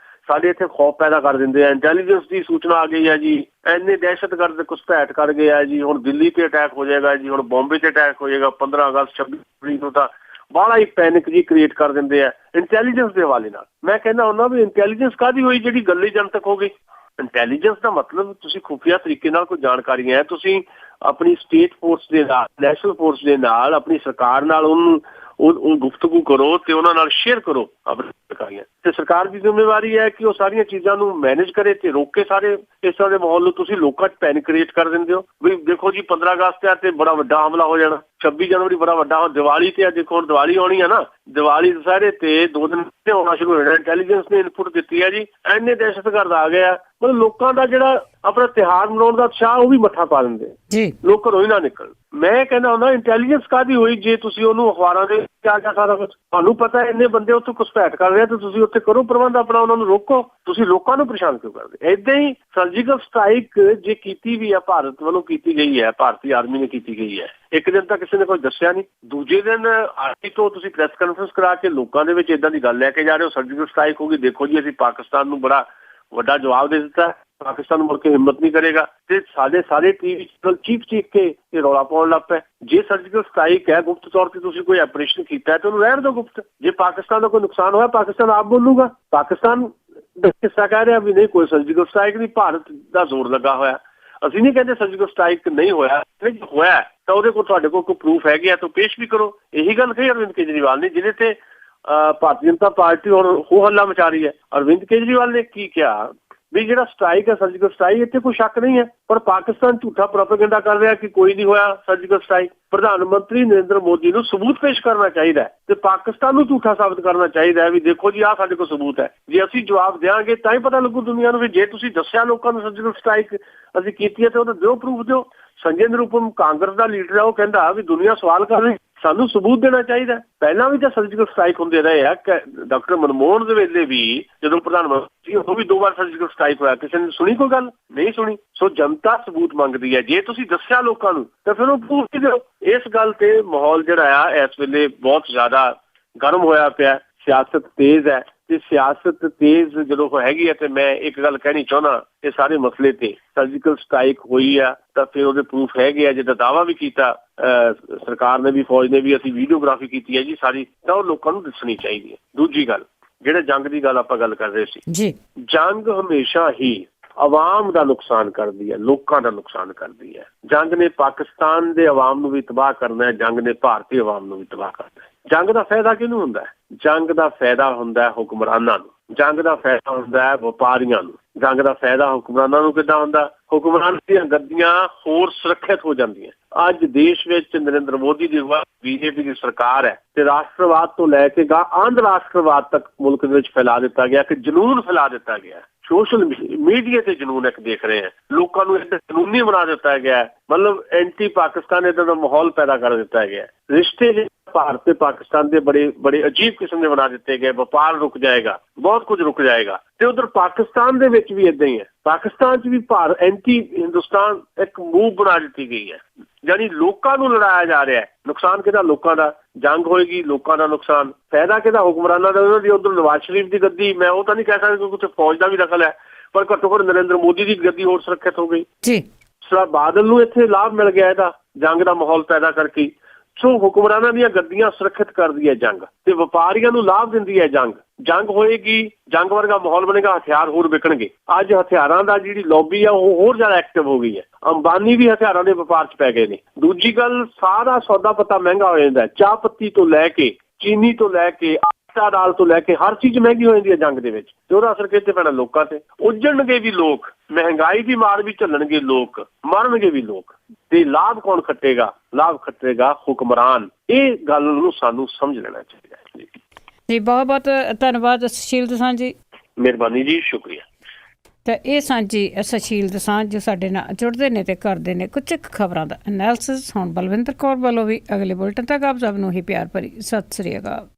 ਸਾਡੇ ਇੱਥੇ ਖੌਫ ਪੈਦਾ ਕਰ ਦਿੰਦੇ ਆ, ਇੰਟੈਲੀਜੈਂਸ ਦੀ ਸੂਚਨਾ ਆ ਗਈ ਹੈ ਜੀ, ਇੰਨੇ ਦਹਿਸ਼ਤਗਰਦ ਘੁਸਪੈਠ ਕਰ ਗਏ ਆ ਜੀ, ਹੁਣ ਦਿੱਲੀ ਤੇ ਅਟੈਕ ਹੋ ਜਾਏਗਾ ਜੀ, ਹੁਣ ਬੰਬੇ ਤੇ ਅਟੈਕ ਹੋ ਜਾਏਗਾ, 15 ਅਗਸਤ 26 ਤਰੀਕ ਨੂੰ ਤਾਂ ਬਾਹਲਾ ਹੀ ਪੈਨਿਕ ਜੀ ਕ੍ਰੀਏਟ ਕਰ ਦਿੰਦੇ ਆ ਇੰਟੈਲੀਜੈਂਸ ਦੇ ਹਵਾਲੇ ਨਾਲ। ਮੈਂ ਕਹਿੰਦਾ ਹੁੰਦਾ ਵੀ ਇੰਟੈਲੀਜੈਂਸ ਕਾਹਦੀ ਹੋਈ ਜਿਹੜੀ ਗੱਲ ਹੀ ਜਨਤਕ ਹੋ ਗਈ। ਇੰਟੈਲੀਜੈਂਸ ਦਾ ਮਤਲਬ ਤੁਸੀਂ ਖੁਫੀਆ ਤਰੀਕੇ ਨਾਲ ਕੋਈ ਜਾਣਕਾਰੀਆਂ ਹੈ, ਤੁਸੀਂ ਆਪਣੀ ਸਟੇਟ ਫੋਰਸ ਦੇ ਨਾਲ, ਨੈਸ਼ਨਲ ਫੋਰਸ ਦੇ ਨਾਲ, ਆਪਣੀ ਸਰਕਾਰ ਨਾਲ ਉਹਨੂੰ ਉਹ ਗੁਫ਼ਤਗੂ ਕਰੋ ਤੇ ਉਹਨਾਂ ਨਾਲ ਸ਼ੇਅਰ ਕਰੋ ਆਪਣੀ ਜਾਣਕਾਰੀਆਂ। ਤੇ ਸਰਕਾਰ ਦੀ ਜ਼ਿੰਮੇਵਾਰੀ ਹੈ ਕਿ ਉਹ ਸਾਰੀਆਂ ਚੀਜ਼ਾਂ ਨੂੰ ਮੈਨੇਜ ਕਰੇ ਤੇ ਰੋਕੇ ਸਾਰੇ ਇਸ ਤਰ੍ਹਾਂ ਦੇ ਮਾਹੌਲ ਨੂੰ। ਤੁਸੀਂ ਲੋਕਾਂ 'ਚ ਪੈਨਿਕ ਕ੍ਰੀਏਟ ਕਰ ਦਿੰਦੇ ਹੋ ਵੀ ਦੇਖੋ ਜੀ 15 ਅਗਸਤ ਹੈ ਤੇ ਬੜਾ ਵੱਡਾ ਹਮਲਾ ਹੋ ਜਾਣਾ, 26 ਜਨਵਰੀ ਬੜਾ ਵੱਡਾ, ਦੀਵਾਲੀ ਤੇ ਦੇਖੋ ਹੁਣ ਦੀਵਾਲੀ ਆਉਣੀ ਹੈ ਨਾ, ਦੀਵਾਲੀ ਦੁਸਹਿਰੇ ਤੇ 2 ਦਿਨ ਹੋਣਾ ਸ਼ੁਰੂ ਹੋ ਜਾਣਾ। ਇੰਟੈਲੀਜੈਂਸ ਨੇ ਇਨਪੁਟ ਦਿੱਤੀ ਹੈ ਜੀ, ਇੰਨੇ ਦਹਿਸ਼ਤਗਰਦ ਆ ਗਏ ਆ, ਮਤਲਬ ਲੋਕਾਂ ਦਾ ਜਿਹੜਾ ਆਪਣਾ ਤਿਉਹਾਰ ਮਨਾਉਣ ਦਾ ਉਤਸ਼ਾਹ ਉਹ ਵੀ ਮੱਠਾ ਪਾ ਦਿੰਦੇ ਜੀ, ਲੋਕ ਘਰੋਂ ਹੀ ਨਾ ਨਿਕਲ। ਮੈਂ ਕਹਿੰਦਾ ਹੁੰਦਾ ਇੰਟੈਲੀਜੈਂਸ ਕਾਹਦੀ ਹੋਈ ਜੇ ਤੁਸੀਂ ਉਹਨੂੰ ਅਖਬਾਰਾਂ ਦੇ ਕਿਆ ਸਾਰਾ ਕੁਝ ਤੁਹਾਨੂੰ ਪਤਾ ਇੰਨੇ ਬੰਦੇ ਉੱਥੇ ਘੁਸਪੈਠ ਕਰ ਰਹੇ ਤੇ ਤੁਸੀਂ ਉੱਥੇ ਕਰੋ ਪ੍ਰਬੰਧ ਆਪਣਾ, ਉਹਨਾਂ ਨੂੰ ਰੋਕੋ। ਤੁਸੀਂ ਲੋਕਾਂ ਨੂੰ ਪਰੇਸ਼ਾਨ ਕਿਉਂ ਕਰਦੇ? ਏਦਾਂ ਹੀ ਸਰਜੀਕਲ ਸਟ੍ਰਾਈਕ ਜੇ ਕੀਤੀ ਵੀ ਹੈ ਭਾਰਤ ਵੱਲੋਂ ਕੀਤੀ ਗਈ ਹੈ, ਭਾਰਤੀ ਆਰਮੀ ਨੇ ਕੀਤੀ ਗਈ ਹੈ, ਇੱਕ ਦਿਨ ਤਾਂ ਕਿਸੇ ਨੇ ਕੋਈ ਦੱਸਿਆ ਨਹੀਂ, ਦੂਜੇ ਦਿਨ ਆਰਮੀ ਤੋਂ ਤੁਸੀਂ ਪ੍ਰੈਸ ਕਾਨਫਰੰਸ ਕਰਾ ਕੇ ਲੋਕਾਂ ਦੇ ਵਿੱਚ ਏਦਾਂ ਦੀ ਗੱਲ ਲੈ ਕੇ ਜਾ ਰਹੇ ਹੋ ਸਰਜੀਕਲ ਸਟ੍ਰਾਈਕ ਹੋ ਗਈ। ਦੇਖੋ ਜੀ ਅਸੀਂ ਪਾਕਿਸਤਾਨ ਨੂੰ ਬੜਾ ਵੱਡਾ ਜਵਾਬ ਦੇ ਦਿੱਤਾ, ਪਾਕਿਸਤਾਨ ਮੁੜ ਕੇ ਹਿੰਮਤ ਨਹੀਂ ਕਰੇਗਾ ਤੇ ਸਾਡੇ ਸਾਰੇ ਟੀਵੀ ਚੈਨਲ ਚੀਖ ਕੇ ਇਹ ਰੌਲਾ ਪਾਉਣ ਲੱਗ ਪਏ। ਜੇ ਸਰਜੀਕਲ ਸਟ੍ਰਾਈਕ ਹੈ, ਗੁਪਤ ਤੌਰ ਤੇ ਤੁਸੀਂ ਕੋਈ ਆਪਰੇਸ਼ਨ ਕੀਤਾ ਹੈ ਤਾਂ ਉਹਨੂੰ ਰਹਿਣ ਦਿਓ ਗੁਪਤ। ਜੇ ਪਾਕਿਸਤਾਨ ਦਾ ਕੋਈ ਨੁਕਸਾਨ ਹੋਇਆ ਪਾਕਿਸਤਾਨ ਆਪ ਬੋਲੂਗਾ। ਪਾਕਿਸਤਾਨ ਹਿੱਸਾ ਕਹਿ ਰਿਹਾ ਵੀ ਨਹੀਂ ਕੋਈ ਸਰਜੀਕਲ ਸਟ੍ਰਾਈਕ ਨਹੀਂ, ਭਾਰਤ ਦਾ ਜ਼ੋਰ ਲੱਗਾ ਹੋਇਆ। ਅਸੀਂ ਨਹੀਂ ਕਹਿੰਦੇ ਸਰਜੀਕਲ ਸਟ੍ਰਾਈਕ ਨਹੀਂ ਹੋਇਆ, ਨਹੀਂ ਹੋਇਆ ਤਾਂ ਉਹਦੇ ਕੋਲ ਤੁਹਾਡੇ ਕੋਲ ਕੋਈ ਪ੍ਰੂਫ ਹੈਗੇ ਆ ਤਾਂ ਪੇਸ਼ ਵੀ ਕਰੋ। ਇਹੀ ਗੱਲ ਕਹੀ ਅਰਵਿੰਦ ਕੇਜਰੀਵਾਲ ਨੇ, ਜਿਹਦੇ ਤੇ ਭਾਰਤੀ ਜਨਤਾ ਪਾਰਟੀ ਹੁਣ ਹੋ ਹੱਲਾ ਮਚਾ ਰਹੀ ਹੈ। ਅਰਵਿੰਦ ਕੇਜਰੀਵਾਲ ਨੇ ਕੀ ਕਿਹਾ ਵੀ ਜਿਹੜਾ ਸਟ੍ਰਾਈਕ ਹੈ ਸਰਜੀਕਲ ਸਟ੍ਰਾਈਕ, ਇੱਥੇ ਕੋਈ ਸ਼ੱਕ ਨਹੀਂ ਹੈ, ਪਰ ਪਾਕਿਸਤਾਨ ਝੂਠਾ ਪ੍ਰੋਪੇਗੈਂਡਾ ਕਰ ਰਿਹਾ ਕਿ ਕੋਈ ਨਹੀਂ ਹੋਇਆ ਸਰਜੀਕਲ ਸਟ੍ਰਾਈਕ। ਪ੍ਰਧਾਨ ਮੰਤਰੀ ਨਰਿੰਦਰ ਮੋਦੀ ਨੂੰ ਸਬੂਤ ਪੇਸ਼ ਕਰਨਾ ਚਾਹੀਦਾ ਹੈ ਤੇ ਪਾਕਿਸਤਾਨ ਨੂੰ ਝੂਠਾ ਸਾਬਤ ਕਰਨਾ ਚਾਹੀਦਾ ਹੈ ਵੀ ਦੇਖੋ ਜੀ ਆਹ ਸਾਡੇ ਕੋਲ ਸਬੂਤ ਹੈ। ਜੇ ਅਸੀਂ ਜਵਾਬ ਦੇਵਾਂਗੇ ਤਾਂ ਹੀ ਪਤਾ ਲੱਗੂ ਦੁਨੀਆ ਨੂੰ ਵੀ ਜੇ ਤੁਸੀਂ ਦੱਸਿਆ ਲੋਕਾਂ ਨੂੰ ਸਰਜੀਕਲ ਸਟ੍ਰਾਈਕ ਅਸੀਂ ਕੀਤੀ ਹੈ ਤੇ ਉਹਦਾ ਦਿਓ ਪ੍ਰੂਫ ਦਿਓ। ਸੰਜੇ ਨਿਰੂਪਮ ਕਾਂਗਰਸ ਦਾ ਲੀਡਰ ਹੈ, ਉਹ ਕਹਿੰਦਾ ਵੀ ਦੁਨੀਆ ਸਵਾਲ ਕਰ ਰਹੀ, ਸਾਨੂੰ ਸਬੂਤ ਦੇਣਾ ਚਾਹੀਦਾ। ਪਹਿਲਾਂ ਵੀ ਤਾਂ ਸਰਜੀਕਲ ਸਟ੍ਰਾਈਕ ਹੁੰਦੇ ਰਹੇ ਆ, ਡਾਕਟਰ ਮਨਮੋਹਨ ਦੇ ਵੇਲੇ ਵੀ ਜਦੋਂ ਪ੍ਰਧਾਨ ਮੰਤਰੀ ਉਹ ਵੀ 2 ਵਾਰ ਸਰਜੀਕਲ ਸਟ੍ਰਾਈਕ ਹੋਇਆ, ਕਿਸੇ ਨੇ ਸੁਣੀ ਕੋਈ ਗੱਲ? ਨਹੀਂ ਸੁਣੀ। ਸੋ ਜਨਤਾ ਸਬੂਤ ਮੰਗਦੀ ਹੈ, ਜੇ ਤੁਸੀਂ ਦੱਸਿਆ ਲੋਕਾਂ ਨੂੰ ਤਾਂ ਫਿਰ ਉਹ ਪ੍ਰੂਫ ਦਿਓ। ਇਸ ਗੱਲ ਤੇ ਮਾਹੌਲ ਜਿਹੜਾ ਆ ਇਸ ਵੇਲੇ ਬਹੁਤ ਜ਼ਿਆਦਾ ਗਰਮ ਹੋਇਆ ਪਿਆ, ਸਿਆਸਤ ਤੇਜ਼ ਹੈ ਤੇ ਸਿਆਸਤ ਤੇਜ਼ ਜਦੋਂ ਹੈਗੀ ਹੈ ਤੇ ਮੈਂ ਇੱਕ ਗੱਲ ਕਹਿਣੀ ਚਾਹੁੰਦਾ, ਇਹ ਸਾਰੇ ਮਸਲੇ ਤੇ ਸਰਜੀਕਲ ਸਟ੍ਰਾਈਕ ਹੋਈ ਆ ਤਾਂ ਫਿਰ ਉਹਦੇ ਪ੍ਰੂਫ ਹੈਗੇ ਆ, ਜਿਹਦਾ ਦਾਅਵਾ ਵੀ ਕੀਤਾ ਸਰਕਾਰ ਨੇ ਵੀ, ਫੌਜ ਨੇ ਵੀ, ਅਸੀਂ ਵੀਡੀਓਗ੍ਰਾਫੀ ਕੀਤੀ ਹੈ ਜੀ ਸਾਰੀ, ਤਾਂ ਉਹ ਲੋਕਾਂ ਨੂੰ ਦੱਸਣੀ ਚਾਹੀਦੀ ਹੈ। ਦੂਜੀ ਗੱਲ, ਜਿਹੜੇ ਜੰਗ ਦੀ ਗੱਲ ਆਪਾਂ ਗੱਲ ਕਰ ਰਹੇ ਸੀ ਜੀ, ਜੰਗ ਹਮੇਸ਼ਾ ਹੀ ਆਵਾਮ ਦਾ ਨੁਕਸਾਨ ਕਰਦੀ ਹੈ, ਲੋਕਾਂ ਦਾ ਨੁਕਸਾਨ ਕਰਦੀ ਹੈ। ਜੰਗ ਨੇ ਪਾਕਿਸਤਾਨ ਦੇ ਆਵਾਮ ਨੂੰ ਵੀ ਤਬਾਹ ਕਰਨਾ ਹੈ, ਜੰਗ ਨੇ ਭਾਰਤੀ ਆਵਾਮ ਨੂੰ ਵੀ ਤਬਾਹ ਕਰਨਾ ਹੈ। ਜੰਗ ਦਾ ਫਾਇਦਾ ਕਿਹਨੂੰ ਹੁੰਦਾ ਹੈ? ਜੰਗ ਦਾ ਫਾਇਦਾ ਹੁੰਦਾ ਹੈ ਹੁਕਮਰਾਨਾਂ ਨੂੰ, ਜੰਗ ਦਾ ਫਾਇਦਾ ਹੁੰਦਾ ਹੈ ਵਪਾਰੀਆਂ ਨੂੰ, ਜੰਗ ਦਾ ਫਾਇਦਾ ਹੁਕਮਰਾਨਾਂ ਨੂੰ ਕਿੱਦਾਂ ਹੁੰਦਾ? ਹੁਕਮਰਾਨ ਦੀਆਂ ਗੱਦੀਆਂ ਹੋਰ ਸੁਰੱਖਿਅਤ ਹੋ ਜਾਂਦੀਆਂ। ਅੱਜ ਦੇਸ਼ ਵਿੱਚ ਨਰਿੰਦਰ ਮੋਦੀ ਦੀ ਬੀਜੇਪੀ ਦੀ ਸਰਕਾਰ ਹੈ ਤੇ ਰਾਸ਼ਟਰਵਾਦ ਤੋਂ ਲੈ ਕੇ ਅੰਧ ਰਾਸ਼ਟਰਵਾਦ ਤੱਕ ਮੁਲਕ ਦੇ ਵਿੱਚ ਫੈਲਾ ਦਿੱਤਾ ਗਿਆ, ਕਿ ਜਨੂਨ ਫੈਲਾ ਦਿੱਤਾ ਗਿਆ। ਸੋਸ਼ਲ ਮੀਡੀਆ ਤੇ ਜਨੂਨ ਇੱਕ ਦੇਖ ਰਹੇ ਹਾਂ, ਲੋਕਾਂ ਨੂੰ ਇੱਥੇ ਜਨੂਨੀ ਬਣਾ ਦਿੱਤਾ ਗਿਆ, ਮਤਲਬ ਐਂਟੀ ਪਾਕਿਸਤਾਨ ਇੱਦਾਂ ਦਾ ਮਾਹੌਲ ਪੈਦਾ ਕਰ ਦਿੱਤਾ ਗਿਆ। ਰਿਸ਼ਤੇ ਭਾਰਤ ਤੇ ਪਾਕਿਸਤਾਨ ਦੇ ਬੜੇ ਅਜੀਬ ਕਿਸਮ ਦੇ ਬਣਾ ਦਿੱਤੇ ਗਏ, ਵਪਾਰ ਰੁਕ ਜਾਏਗਾ, ਬਹੁਤ ਕੁਝ ਰੁਕ ਜਾਏਗਾ। ਤੇ ਉਧਰ ਪਾਕਿਸਤਾਨ ਦੇ ਵਿੱਚ ਵੀ ਏਦਾਂ ਹੀ ਹੈ, ਪਾਕਿਸਤਾਨ 'ਚ ਵੀ ਭਾਰਤ ਐਂਟੀ ਹਿੰਦੁਸਤਾਨ ਇੱਕ ਮੂਵ ਬਣਾ ਦਿੱਤੀ ਗਈ ਹੈ, ਯਾਨੀ ਲੋਕਾਂ ਨੂੰ ਲੜਾਇਆ ਜਾ ਰਿਹਾ ਹੈ। ਨੁਕਸਾਨ ਕਿਹਦਾ? ਲੋਕਾਂ ਦਾ। ਜੰਗ ਹੋਏਗੀ, ਲੋਕਾਂ ਦਾ ਨੁਕਸਾਨ। ਫਾਇਦਾ ਕਿਹਦਾ? ਹੁਕਮਰਾਨਾਂ ਦਾ। ਉਹਨਾਂ ਦੀ ਉਧਰ ਨਵਾਜ਼ ਸ਼ਰੀਫ ਦੀ ਗੱਦੀ, ਮੈਂ ਉਹ ਤਾਂ ਨਹੀਂ ਕਹਿ ਸਕਦਾ ਕਿਉਂਕਿ ਉੱਥੇ ਫੌਜ ਦਾ ਵੀ ਦਖਲ ਹੈ, ਪਰ ਘੱਟੋ ਘੱਟ ਨਰਿੰਦਰ ਮੋਦੀ ਦੀ ਗੱਦੀ ਹੋਰ ਸੁਰੱਖਿਅਤ ਹੋ ਗਈ ਜੀ। ਬਾਦਲ ਨੂੰ ਇੱਥੇ ਲਾਭ ਮਿਲ ਗਿਆ ਇਹਦਾ, ਜੰਗ ਦਾ ਮਾਹੌਲ ਪੈਦਾ ਕਰਕੇ। ਸੋ ਹੁਕਮਰਾਨਾਂ ਦੀਆਂ ਗੱਦੀਆਂ ਸੁਰੱਖਿਅਤ ਕਰਦੀ ਹੈ ਜੰਗ, ਤੇ ਵਪਾਰੀਆਂ ਨੂੰ ਲਾਭ ਦਿੰਦੀ ਹੈ ਜੰਗ। ਜੰਗ ਹੋਏਗੀ, ਜੰਗ ਵਰਗਾ ਮਾਹੌਲ ਬਣੇਗਾ, ਹਥਿਆਰ ਹੋਰ ਵਿਕਣਗੇ। ਅੱਜ ਹਥਿਆਰਾਂ ਦਾ ਜਿਹੜੀ ਲੌਬੀ ਆ ਉਹ ਹੋਰ ਜ਼ਿਆਦਾ ਐਕਟਿਵ ਹੋ ਗਈ ਹੈ। ਅੰਬਾਨੀ ਵੀ ਹਥਿਆਰਾਂ ਦੇ ਵਪਾਰ 'ਚ ਪੈ ਗਏ ਨੇ। ਦੂਜੀ ਗੱਲ, ਸਾਰਾ ਸੌਦਾ ਪੱਤਾ ਮਹਿੰਗਾ ਹੋ ਜਾਂਦਾ, ਚਾਹ ਪੱਤੀ ਤੋਂ ਲੈ ਕੇ, ਚੀਨੀ ਤੋਂ ਲੈ ਕੇ, ਆਟਾ ਦਾਲ ਤੋਂ ਲੈ ਕੇ ਹਰ ਚੀਜ਼ ਮਹਿੰਗੀ ਹੋ ਜਾਂਦੀ ਹੈ ਜੰਗ ਦੇ ਵਿੱਚ, ਤੇ ਉਹਦਾ ਅਸਰ ਕਿੱਥੇ ਪੈਣਾ? ਲੋਕਾਂ ਤੇ। ਉੱਜਣਗੇ ਵੀ ਲੋਕ, ਮਹਿੰਗਾਈ ਦੀ ਮਾਰ ਵੀ ਝੱਲਣਗੇ ਲੋਕ, ਮਰਨਗੇ ਵੀ ਲੋਕ, ਤੇ ਲਾਭ ਕੌਣ ਖੱਟੇਗਾ? ਲਾਭ ਖੱਟੇਗਾ ਹੁਕਮਰਾਨ। ਇਹ ਗੱਲ ਨੂੰ ਸਾਨੂੰ ਸਮਝ ਲੈਣਾ ਚਾਹੀਦਾ ਹੈ ਜੀ। ਬਹੁਤ ਬਹੁਤ ਧੰਨਵਾਦ ਸੁਸ਼ੀਲ ਦਸਾਂਝ ਜੀ। ਮਿਹਰਬਾਨੀ ਜੀ, ਸ਼ੁਕਰੀਆ। ਤਾਂ ਇਹ ਸਾਂਝੀ ਸੁਸ਼ੀਲ ਦਸਾਂਝ ਜੋ ਸਾਡੇ ਨਾਲ ਜੁੜਦੇ ਨੇ ਤੇ ਕਰਦੇ ਨੇ ਕੁਝ ਖਬਰਾਂ ਦਾ ਐਨਾਲਿਸਿਸ। ਹੁਣ ਬਲਵਿੰਦਰ ਕੌਰ ਵੱਲੋਂ ਵੀ ਅਗਲੇ ਬੁਲਟਨ ਤੱਕ ਆਪ ਸਭ ਨੂੰ ਹੀ ਪਿਆਰ ਭਰੀ ਸਤਿ ਸ੍ਰੀ ਅਕਾਲ।